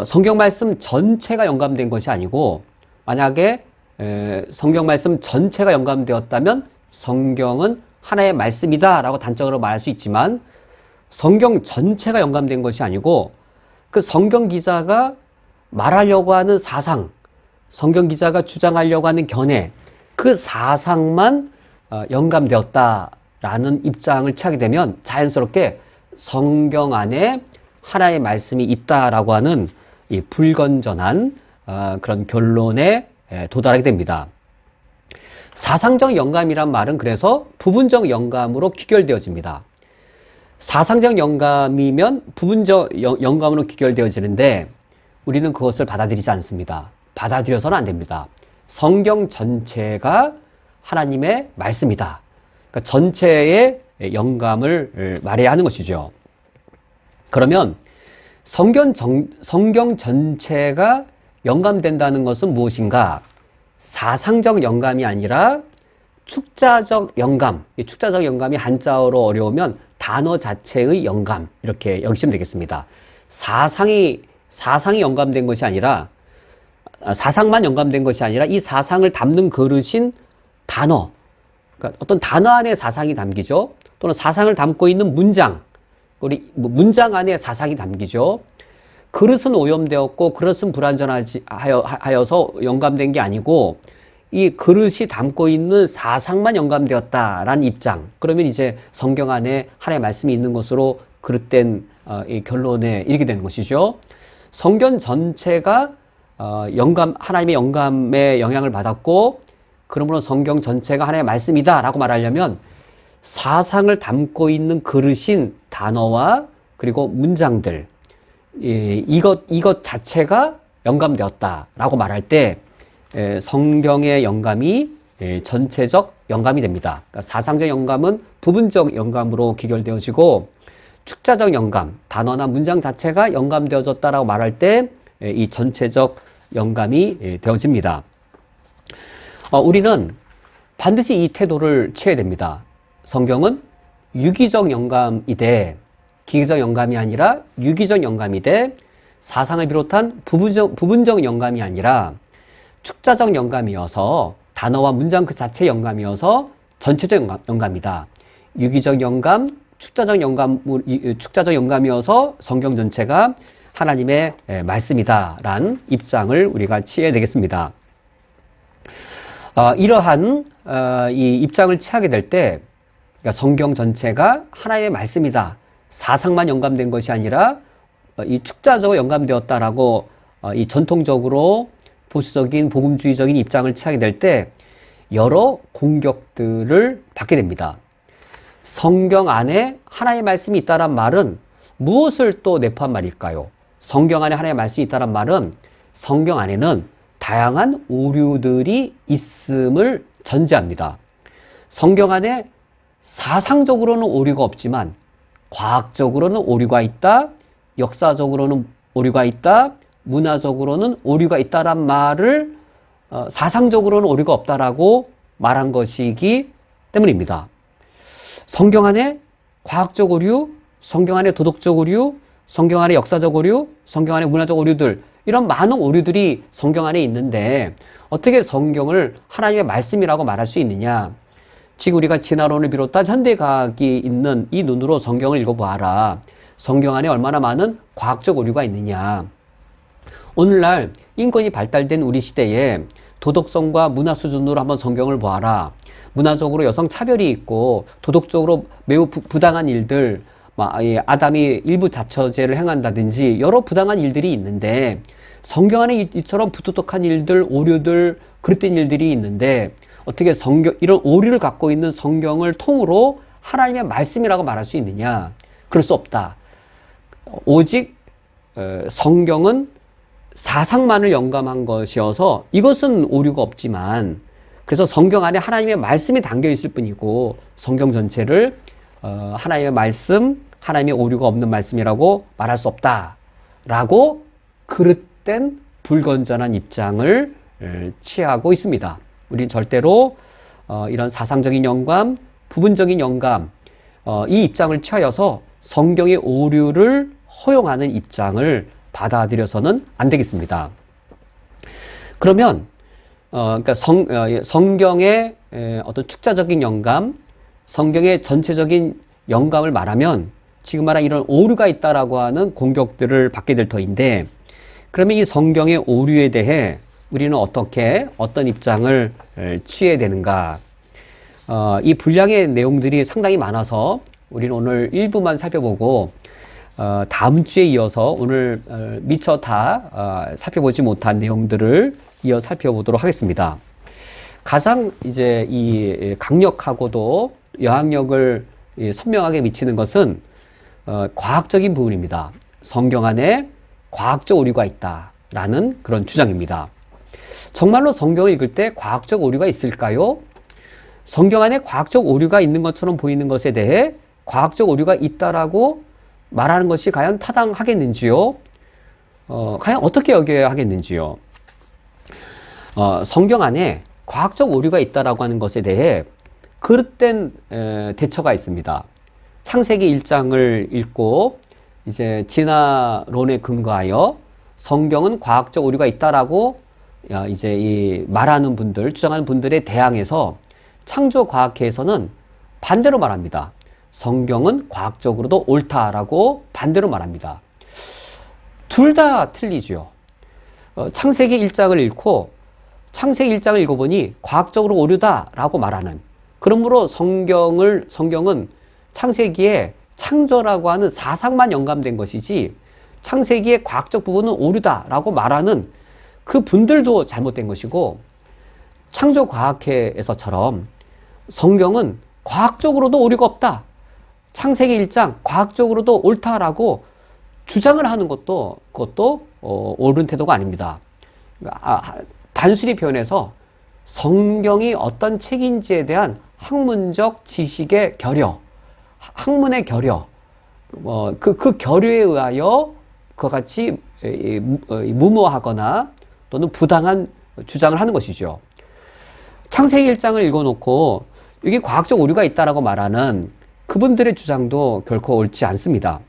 성경 말씀 전체가 영감된 것이 아니고, 만약에 성경 말씀 전체가 영감되었다면 성경은 하나의 말씀이다 라고 단적으로 말할 수 있지만, 성경 전체가 영감된 것이 아니고 그 성경 기자가 말하려고 하는 사상, 성경 기자가 주장하려고 하는 견해, 그 사상만 영감되었다라는 입장을 취하게 되면 자연스럽게 성경 안에 하나의 말씀이 있다라고 하는 이 불건전한 그런 결론에 도달하게 됩니다. 사상적 영감이란 말은 그래서 부분적 영감으로 귀결되어집니다. 사상적 영감이면 부분적 영감으로 귀결되어지는데 우리는 그것을 받아들이지 않습니다. 받아들여서는 안 됩니다. 성경 전체가 하나님의 말씀이다. 그러니까 전체의 영감을 말해야 하는 것이죠. 그러면 성경 전체가 영감된다는 것은 무엇인가? 사상적 영감이 아니라 축자적 영감. 이 축자적 영감이 한자어로 어려우면 단어 자체의 영감, 이렇게 여기시면 되겠습니다. 사상이 영감된 것이 아니라, 사상만 영감된 것이 아니라 이 사상을 담는 그릇인 단어, 그러니까 어떤 단어 안에 사상이 담기죠. 또는 사상을 담고 있는 문장, 우리 문장 안에 사상이 담기죠. 그릇은 오염되었고 그릇은 불완전하여서 영감된 게 아니고 이 그릇이 담고 있는 사상만 영감되었다라는 입장. 그러면 이제 성경 안에 하나님의 말씀이 있는 것으로 그릇된 이 결론에 이르게 되는 것이죠. 성경 전체가 하나님의 영감에 영향을 받았고, 그러므로 성경 전체가 하나님의 말씀이다라고 말하려면 사상을 담고 있는 그릇인 단어와 그리고 문장들, 이것 자체가 영감되었다라고 말할 때 성경의 영감이 전체적 영감이 됩니다. 그러니까 사상적 영감은 부분적 영감으로 귀결되어지고, 축자적 영감, 단어나 문장 자체가 영감되어졌다라고 말할 때 이 전체적 영감이 되어집니다. 우리는 반드시 이 태도를 취해야 됩니다. 성경은 유기적 영감이되, 기계적 영감이 아니라 유기적 영감이되, 사상을 비롯한 부분적 영감이 아니라 축자적 영감이어서, 단어와 문장 그 자체의 영감이어서 전체적 영감이다. 유기적 영감, 축자적 영감이어서 성경 전체가 하나님의 말씀이다라는 입장을 우리가 취해야 되겠습니다. 이러한 이 입장을 취하게 될 때, 그러니까 성경 전체가 하나님의 말씀이다, 사상만 영감된 것이 아니라 이 축자적으로 영감되었다라고 이 전통적으로 보수적인 복음주의적인 입장을 취하게 될 때 여러 공격들을 받게 됩니다. 성경 안에 하나님의 말씀이 있다란 말은 무엇을 또 내포한 말일까요? 성경 안에 하나님의 말씀이 있다란 말은 성경 안에는 다양한 오류들이 있음을 전제합니다. 성경 안에 사상적으로는 오류가 없지만 과학적으로는 오류가 있다, 역사적으로는 오류가 있다, 문화적으로는 오류가 있다란 말을 사상적으로는 오류가 없다라고 말한 것이기 때문입니다. 성경 안에 과학적 오류, 성경 안에 도덕적 오류, 성경 안에 역사적 오류, 성경 안에 문화적 오류들, 이런 많은 오류들이 성경 안에 있는데 어떻게 성경을 하나님의 말씀이라고 말할 수 있느냐? 지금 우리가 진화론을 비롯한 현대과학이 있는 이 눈으로 성경을 읽어보아라. 성경 안에 얼마나 많은 과학적 오류가 있느냐? 오늘날 인권이 발달된 우리 시대에 도덕성과 문화 수준으로 한번 성경을 보아라. 문화적으로 여성 차별이 있고 도덕적으로 매우 부당한 일들, 아담이 일부 자처죄를 행한다든지 여러 부당한 일들이 있는데 성경 안에 이처럼 부도덕한 일들, 오류들, 그릇된 일들이 있는데 어떻게 이런 오류를 갖고 있는 성경을 통으로 하나님의 말씀이라고 말할 수 있느냐? 그럴 수 없다. 오직 성경은 사상만을 영감한 것이어서 이것은 오류가 없지만, 그래서 성경 안에 하나님의 말씀이 담겨 있을 뿐이고 성경 전체를 하나님의 말씀, 하나님의 오류가 없는 말씀이라고 말할 수 없다라고 그릇된 불건전한 입장을 취하고 있습니다. 우리는 절대로 이런 사상적인 영감, 부분적인 영감, 이 입장을 취하여서 성경의 오류를 허용하는 입장을 받아들여서는 안 되겠습니다. 그러면 그러니까 성경의 어떤 축자적인 영감, 성경의 전체적인 영감을 말하면 지금 말한 이런 오류가 있다라고 하는 공격들을 받게 될 터인데, 그러면 이 성경의 오류에 대해 우리는 어떤 입장을 취해야 되는가? 이 분량의 내용들이 상당히 많아서 우리는 오늘 일부만 살펴보고 다음 주에 이어서 오늘 미처 다 살펴보지 못한 내용들을 이어 살펴보도록 하겠습니다. 가장 이제 이 강력하고도 영향력을 선명하게 미치는 것은 과학적인 부분입니다. 성경 안에 과학적 오류가 있다라는 그런 주장입니다. 정말로 성경을 읽을 때 과학적 오류가 있을까요? 성경 안에 과학적 오류가 있는 것처럼 보이는 것에 대해 과학적 오류가 있다라고 말하는 것이 과연 타당하겠는지요? 과연 어떻게 여겨야 하겠는지요? 성경 안에 과학적 오류가 있다라고 하는 것에 대해 그릇된 대처가 있습니다. 창세기 1장을 읽고 이제 진화론에 근거하여 성경은 과학적 오류가 있다라고 이제 이 말하는 분들, 주장하는 분들에 대항해서 창조과학회에서는 반대로 말합니다. 성경은 과학적으로도 옳다라고 반대로 말합니다. 둘 다 틀리죠. 창세기 1장을 읽고 창세기 1장을 읽어보니 과학적으로 오류다라고 말하는, 그러므로 성경은 창세기에 창조라고 하는 사상만 영감된 것이지 창세기의 과학적 부분은 오류다라고 말하는 그 분들도 잘못된 것이고, 창조과학회에서처럼 성경은 과학적으로도 오류가 없다, 창세기 1장 과학적으로도 옳다라고 주장을 하는 그것도 옳은 태도가 아닙니다. 단순히 표현해서 성경이 어떤 책인지에 대한 학문적 지식의 결여, 학문의 결여, 그 결여에 의하여 그와 같이 무모하거나 또는 부당한 주장을 하는 것이죠. 창세기 1장을 읽어놓고 이게 과학적 오류가 있다라고 말하는 그분들의 주장도 결코 옳지 않습니다.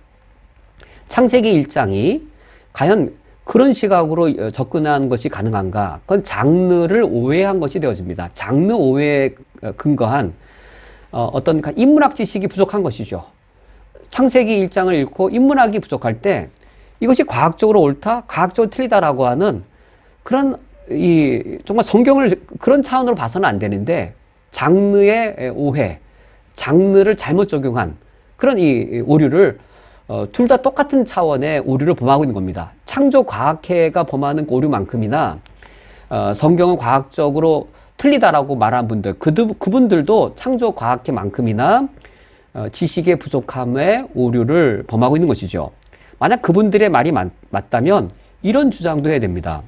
창세기 1장이 과연 그런 시각으로 접근한 것이 가능한가? 그건 장르를 오해한 것이 되어집니다. 장르 오해에 근거한 어떤 인문학 지식이 부족한 것이죠. 창세기 1장을 읽고 인문학이 부족할 때 이것이 과학적으로 옳다, 과학적으로 틀리다라고 하는 그런 정말 성경을 그런 차원으로 봐서는 안 되는데 장르의 오해, 장르를 잘못 적용한 그런 이 오류를 둘 다 똑같은 차원의 오류를 범하고 있는 겁니다. 창조과학회가 범하는 오류만큼이나 성경은 과학적으로 틀리다라고 말한 분들, 그분들도 창조과학회만큼이나 지식의 부족함의 오류를 범하고 있는 것이죠. 만약 그분들의 말이 맞다면 이런 주장도 해야 됩니다.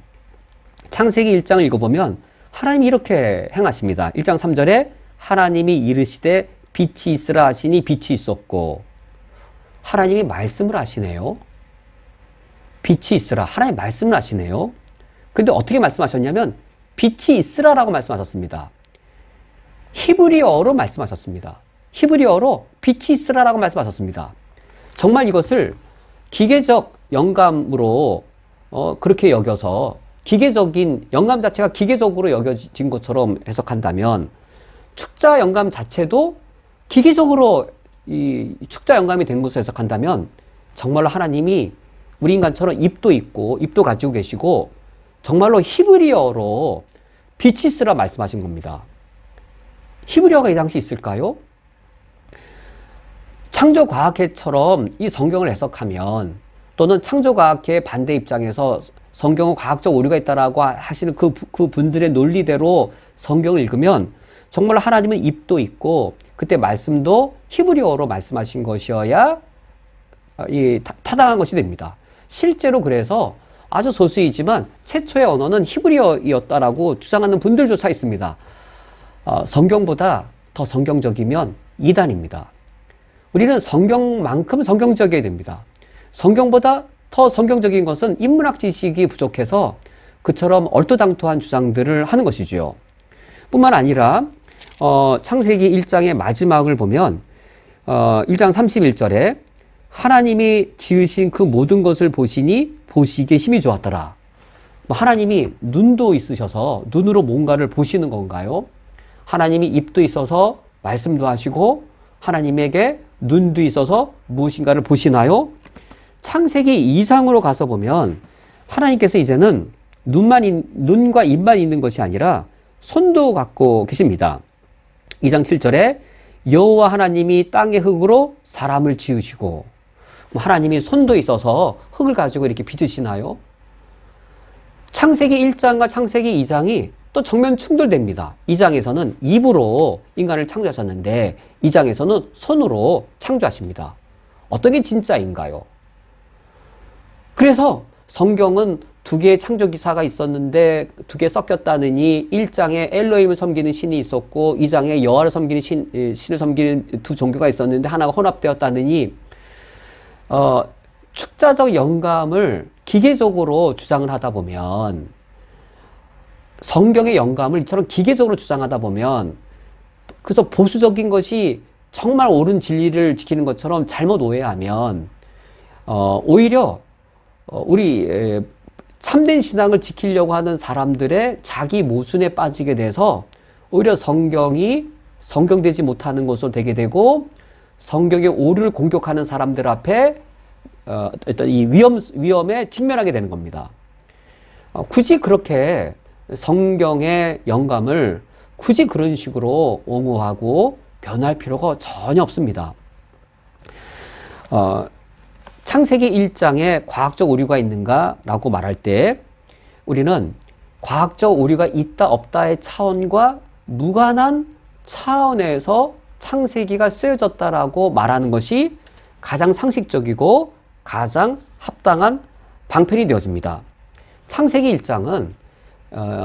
창세기 1장을 읽어보면 하나님이 이렇게 행하십니다. 1장 3절에 하나님이 이르시되 빛이 있으라 하시니 빛이 있었고, 하나님이 말씀을 하시네요. 빛이 있으라. 하나님 말씀을 하시네요. 근데 어떻게 말씀하셨냐면 빛이 있으라라고 말씀하셨습니다. 히브리어로 말씀하셨습니다. 히브리어로 빛이 있으라라고 말씀하셨습니다. 정말 이것을 기계적 영감으로 그렇게 여겨서 기계적인 영감 자체가 기계적으로 여겨진 것처럼 해석한다면 축자 영감 자체도 기계적으로 이 축자 영감이 된 것으로 해석한다면 정말로 하나님이 우리 인간처럼 입도 있고 입도 가지고 계시고 정말로 히브리어로 빛이 있으라 말씀하신 겁니다. 히브리어가 이 당시 있을까요? 창조과학회처럼 이 성경을 해석하면 또는 창조과학회의 반대 입장에서 성경은 과학적 오류가 있다라고 하시는 그 분들의 논리대로 성경을 읽으면 정말 하나님은 입도 있고 그때 말씀도 히브리어로 말씀하신 것이어야 타당한 것이 됩니다. 실제로 그래서 아주 소수이지만 최초의 언어는 히브리어였다라고 주장하는 분들조차 있습니다. 성경보다 더 성경적이면 이단입니다. 우리는 성경만큼 성경적이어야 됩니다. 성경보다 더 성경적인 것은 인문학 지식이 부족해서 그처럼 얼토당토한 주장들을 하는 것이지요. 뿐만 아니라 창세기 1장의 마지막을 보면 1장 31절에 하나님이 지으신 그 모든 것을 보시니 보시기에 심히 좋았더라. 하나님이 눈도 있으셔서 눈으로 뭔가를 보시는 건가요? 하나님이 입도 있어서 말씀도 하시고 하나님에게 눈도 있어서 무엇인가를 보시나요? 창세기 2장으로 가서 보면 하나님께서 이제는 눈과 입만 있는 것이 아니라 손도 갖고 계십니다. 2장 7절에 여호와 하나님이 땅의 흙으로 사람을 지으시고, 하나님이 손도 있어서 흙을 가지고 이렇게 빚으시나요? 창세기 1장과 창세기 2장이 또 정면 충돌됩니다. 2장에서는 입으로 인간을 창조하셨는데 2장에서는 손으로 창조하십니다. 어떤 게 진짜인가요? 그래서 성경은 두 개의 창조 기사가 있었는데 두 개 섞였다느니 1장에 엘로힘을 섬기는 신이 있었고 2장에 여호와를 섬기는 신을 섬기는 두 종교가 있었는데 하나가 혼합되었다느니 축자적 영감을 기계적으로 주장을 하다 보면 성경의 영감을 이처럼 기계적으로 주장하다 보면 그래서 보수적인 것이 정말 옳은 진리를 지키는 것처럼 잘못 오해하면 오히려 우리 참된 신앙을 지키려고 하는 사람들의 자기 모순에 빠지게 돼서 오히려 성경이 성경되지 못하는 것으로 되게 되고 성경의 오류를 공격하는 사람들 앞에 어떤 이 위험에 직면하게 되는 겁니다. 굳이 그렇게 성경의 영감을 굳이 그런 식으로 옹호하고 변할 필요가 전혀 없습니다. 창세기 1장에 과학적 오류가 있는가라고 말할 때 우리는 과학적 오류가 있다 없다의 차원과 무관한 차원에서 창세기가 쓰여졌다라고 말하는 것이 가장 상식적이고 가장 합당한 방편이 되어집니다. 창세기 1장은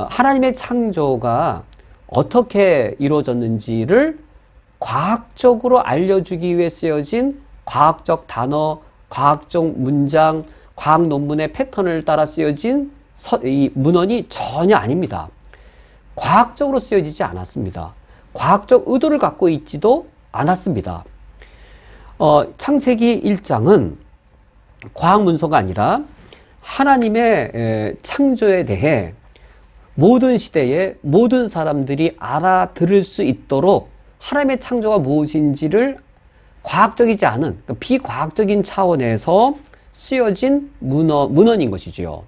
하나님의 창조가 어떻게 이루어졌는지를 과학적으로 알려주기 위해 쓰여진 과학적 단어, 과학적 문장, 과학 논문의 패턴을 따라 쓰여진 이 문헌이 전혀 아닙니다. 과학적으로 쓰여지지 않았습니다. 과학적 의도를 갖고 있지도 않았습니다. 창세기 1장은 과학 문서가 아니라 하나님의 창조에 대해 모든 시대에 모든 사람들이 알아들을 수 있도록 하나님의 창조가 무엇인지를 과학적이지 않은 비과학적인 차원에서 쓰여진 문헌인 것이지요.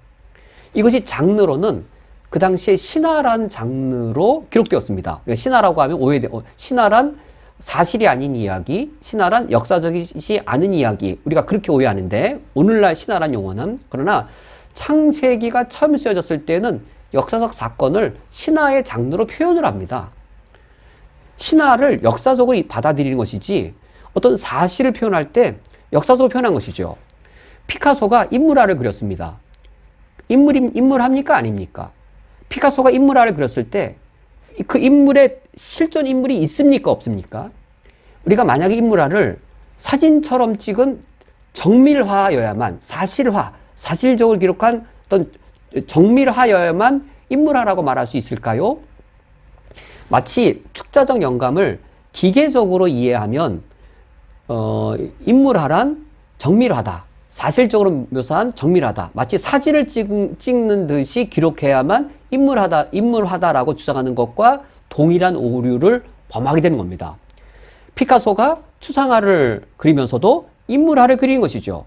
이것이 장르로는 그 당시에 신화란 장르로 기록되었습니다. 신화라고 하면 신화란 사실이 아닌 이야기, 신화란 역사적이지 않은 이야기, 우리가 그렇게 오해하는데 오늘날 신화란 용어는 그러나 창세기가 처음 쓰여졌을 때는 역사적 사건을 신화의 장르로 표현을 합니다. 신화를 역사적으로 받아들이는 것이지 어떤 사실을 표현할 때 역사적으로 표현한 것이죠. 피카소가 인물화를 그렸습니다. 인물합니까? 아닙니까? 피카소가 인물화를 그렸을 때 그 인물에 실존 인물이 있습니까? 없습니까? 우리가 만약에 인물화를 사진처럼 찍은 정밀화여야만, 사실적으로 기록한 어떤 정밀화여야만 인물화라고 말할 수 있을까요? 마치 축자적 영감을 기계적으로 이해하면 인물화란 정밀하다, 사실적으로 묘사한 정밀하다, 마치 사진을 찍는 듯이 기록해야만 인물화다라고 주장하는 것과 동일한 오류를 범하게 되는 겁니다. 피카소가 추상화를 그리면서도 인물화를 그린 것이죠.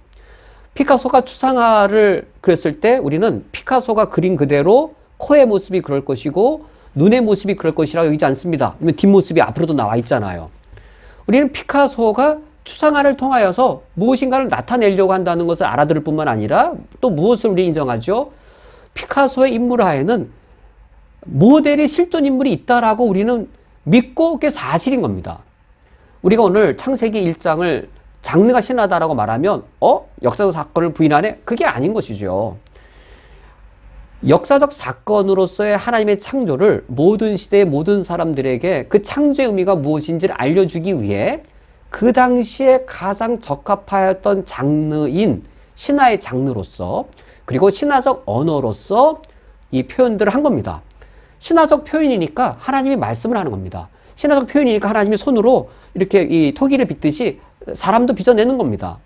피카소가 추상화를 그렸을 때 우리는 피카소가 그린 그대로 코의 모습이 그럴 것이고 눈의 모습이 그럴 것이라고 여기지 않습니다. 뒷모습이 앞으로도 나와 있잖아요. 우리는 피카소가 추상화를 통하여서 무엇인가를 나타내려고 한다는 것을 알아들을 뿐만 아니라 또 무엇을 우리 인정하죠? 피카소의 인물화에는 모델의 실존 인물이 있다라고 우리는 믿고 그게 사실인 겁니다. 우리가 오늘 창세기 1장을 장르가 신화다라고 말하면 역사적 사건을 부인하네? 그게 아닌 것이죠. 역사적 사건으로서의 하나님의 창조를 모든 시대의 모든 사람들에게 그 창조의 의미가 무엇인지를 알려주기 위해 그 당시에 가장 적합하였던 장르인 신화의 장르로서 그리고 신화적 언어로서 이 표현들을 한 겁니다. 신화적 표현이니까 하나님이 말씀을 하는 겁니다. 신화적 표현이니까 하나님이 손으로 이렇게 이 토기를 빚듯이 사람도 빚어내는 겁니다.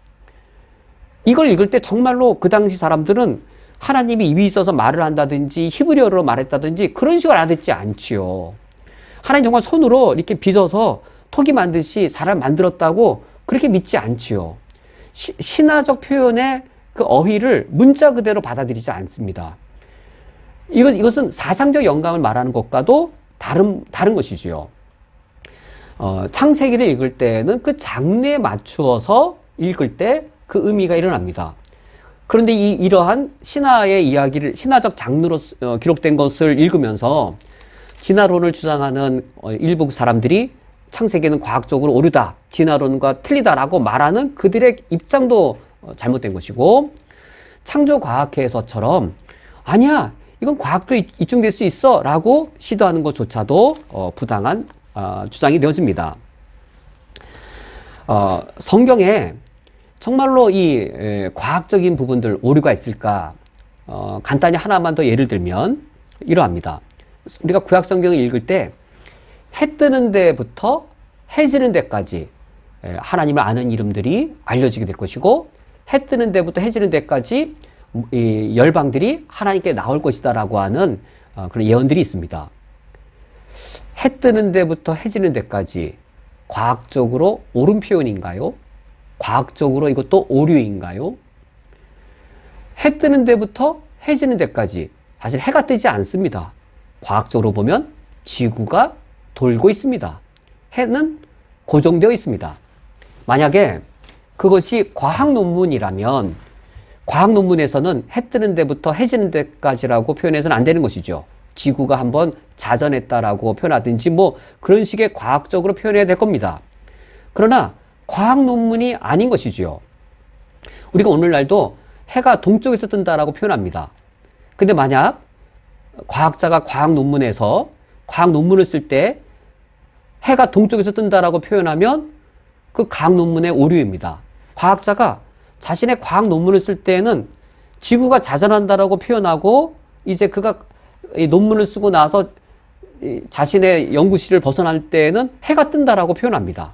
이걸 읽을 때 정말로 그 당시 사람들은 하나님이 입이 있어서 말을 한다든지 히브리어로 말했다든지 그런 식으로 알아듣지 않지요. 하나님 정말 손으로 이렇게 빚어서 토기 만듯이 사람을 만들었다고 그렇게 믿지 않지요. 신화적 표현의 그 어휘를 문자 그대로 받아들이지 않습니다. 이것은 사상적 영감을 말하는 것과도 다른 것이지요. 창세기를 읽을 때는 그 장르에 맞추어서 읽을 때 그 의미가 일어납니다. 그런데 이러한 신화의 이야기를 신화적 장르로 기록된 것을 읽으면서 진화론을 주장하는 일부 사람들이 창세기는 과학적으로 오류다, 진화론과 틀리다라고 말하는 그들의 입장도 잘못된 것이고, 창조과학회에서처럼 아니야, 이건 과학도 입증될 수 있어 라고 시도하는 것조차도 부당한 주장이 되어집니다. 성경에 정말로 이 과학적인 부분들 오류가 있을까? 간단히 하나만 더 예를 들면 이러합니다. 우리가 구약 성경을 읽을 때 해 뜨는 데부터 해 지는 데까지 하나님을 아는 이름들이 알려지게 될 것이고, 해 뜨는 데부터 해 지는 데까지 이 열방들이 하나님께 나올 것이다 라고 하는 그런 예언들이 있습니다. 해 뜨는 데부터 해 지는 데까지 과학적으로 옳은 표현인가요? 과학적으로 이것도 오류인가요? 해 뜨는 데부터 해 지는 데까지 사실 해가 뜨지 않습니다. 과학적으로 보면 지구가 돌고 있습니다. 해는 고정되어 있습니다. 만약에 그것이 과학 논문이라면 과학 논문에서는 해 뜨는 데부터 해 지는 데까지라고 표현해서는 안 되는 것이죠. 지구가 한번 자전했다라고 표현하든지 뭐 그런 식의 과학적으로 표현해야 될 겁니다. 그러나 과학 논문이 아닌 것이지요. 우리가 오늘날도 해가 동쪽에서 뜬다라고 표현합니다. 근데 만약 과학자가 과학 논문에서 과학 논문을 쓸 때 해가 동쪽에서 뜬다라고 표현하면 그 과학 논문의 오류입니다. 과학자가 자신의 과학 논문을 쓸 때에는 지구가 자전한다라고 표현하고 이제 그가 이 논문을 쓰고 나서 자신의 연구실을 벗어날 때에는 해가 뜬다라고 표현합니다.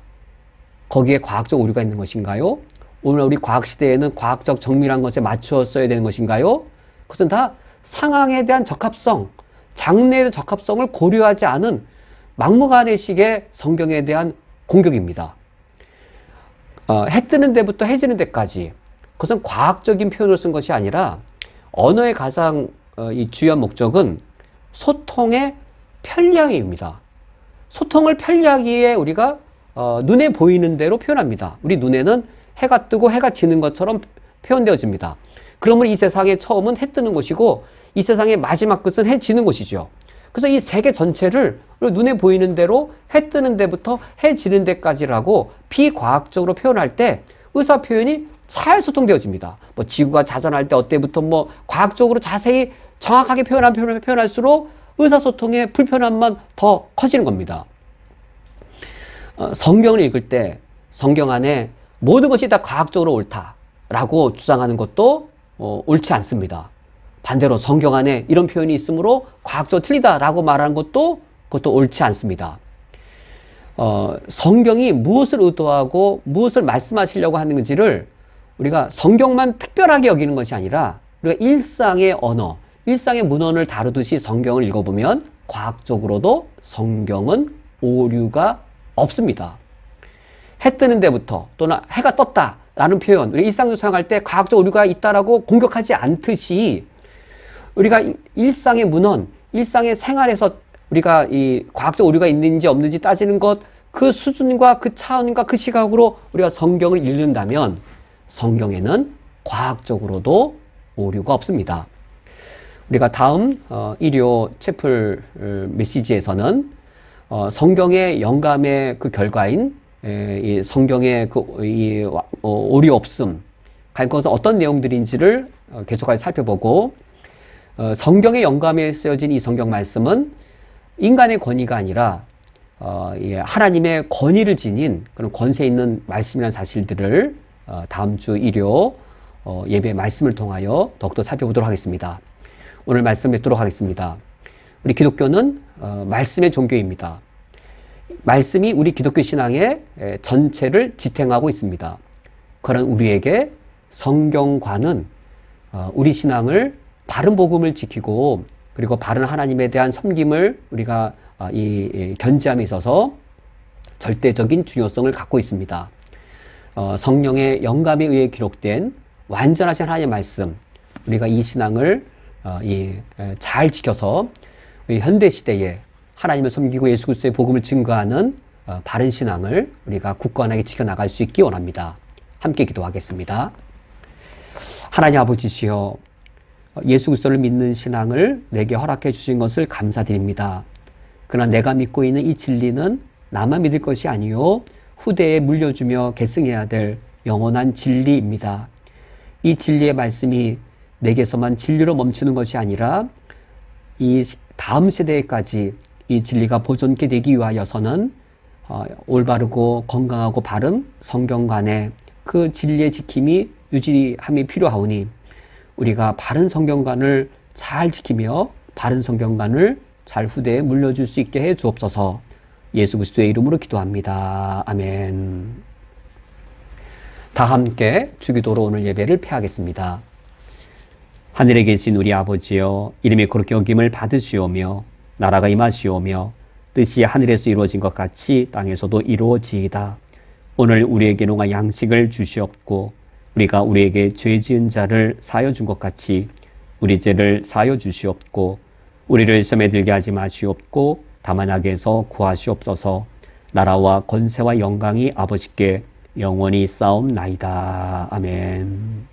거기에 과학적 오류가 있는 것인가요? 오늘 우리 과학 시대에는 과학적 정밀한 것에 맞추어 써야 되는 것인가요? 그것은 다 상황에 대한 적합성, 장르에 대한 적합성을 고려하지 않은 막무가내식의 성경에 대한 공격입니다. 해 뜨는 데부터 해 지는 데까지 그것은 과학적인 표현을 쓴 것이 아니라 언어의 가장 이 주요한 목적은 소통의 편리함입니다. 소통을 편리하기 위해 우리가 눈에 보이는 대로 표현합니다. 우리 눈에는 해가 뜨고 해가 지는 것처럼 표현되어집니다. 그러면 이 세상의 처음은 해 뜨는 것이고 이 세상의 마지막 끝은 해 지는 것이죠. 그래서 이 세계 전체를 눈에 보이는 대로 해 뜨는 데부터 해 지는 데까지라고 비과학적으로 표현할 때 의사 표현이 잘 소통되어집니다. 뭐 지구가 자전할 때 어때부터 뭐 과학적으로 자세히 정확하게 표현할수록 의사소통의 불편함만 더 커지는 겁니다. 성경을 읽을 때 성경 안에 모든 것이 다 과학적으로 옳다라고 주장하는 것도 옳지 않습니다. 반대로 성경 안에 이런 표현이 있으므로 과학적으로 틀리다라고 말하는 것도 그것도 옳지 않습니다. 성경이 무엇을 의도하고 무엇을 말씀하시려고 하는지를 우리가 성경만 특별하게 여기는 것이 아니라 우리가 일상의 언어, 일상의 문헌을 다루듯이 성경을 읽어보면 과학적으로도 성경은 오류가 없습니다. 해 뜨는 데부터 또는 해가 떴다라는 표현, 우리 일상적으로 사용할 때 과학적 오류가 있다라고 공격하지 않듯이 우리가 일상의 문헌, 일상의 생활에서 우리가 이 과학적 오류가 있는지 없는지 따지는 것, 그 수준과 그 차원과 그 시각으로 우리가 성경을 읽는다면 성경에는 과학적으로도 오류가 없습니다. 우리가 다음 일요 채플 메시지에서는 성경의 영감의 그 결과인 이 성경의 이 오류 없음, 과연 그것은 어떤 내용들인지를 계속해서 살펴보고 성경의 영감에 쓰여진 이 성경 말씀은 인간의 권위가 아니라 하나님의 권위를 지닌 그런 권세 있는 말씀이라는 사실들을 다음 주 일요 예배 말씀을 통하여 더욱더 살펴보도록 하겠습니다. 오늘 말씀 맺도록 하겠습니다. 우리 기독교는 말씀의 종교입니다. 말씀이 우리 기독교 신앙의 전체를 지탱하고 있습니다. 그런 우리에게 성경과는 우리 신앙을 바른 복음을 지키고 그리고 바른 하나님에 대한 섬김을 우리가 이 견지함에 있어서 절대적인 중요성을 갖고 있습니다. 성령의 영감에 의해 기록된 완전하신 하나님의 말씀, 우리가 이 신앙을 잘 지켜서 현대 시대에 하나님을 섬기고 예수 그리스도의 복음을 증거하는 바른 신앙을 우리가 굳건하게 지켜나갈 수 있기 원합니다. 함께 기도하겠습니다. 하나님 아버지시여, 예수 그리스도를 믿는 신앙을 내게 허락해 주신 것을 감사드립니다. 그러나 내가 믿고 있는 이 진리는 나만 믿을 것이 아니요 후대에 물려주며 계승해야 될 영원한 진리입니다. 이 진리의 말씀이 내게서만 진리로 멈추는 것이 아니라 이 다음 세대까지 이 진리가 보존케 되기 위하여서는 올바르고 건강하고 바른 성경관의 그 진리의 지킴이 유지함이 필요하오니 우리가 바른 성경관을 잘 지키며 바른 성경관을 잘 후대에 물려줄 수 있게 해 주옵소서. 예수 그리스도의 이름으로 기도합니다. 아멘. 다 함께 주기도로 오늘 예배를 폐하겠습니다. 하늘에 계신 우리 아버지여, 이름이 그렇게 여김을 받으시오며 나라가 임하시오며 뜻이 하늘에서 이루어진 것 같이 땅에서도 이루어지이다. 오늘 우리에게 농한 양식을 주시옵고 우리가 우리에게 죄 지은 자를 사하여 준 것 같이 우리 죄를 사하여 주시옵고 우리를 시험에 들게 하지 마시옵고 다만 악에서 구하시옵소서. 나라와 권세와 영광이 아버지께 영원히 싸움나이다. 아멘.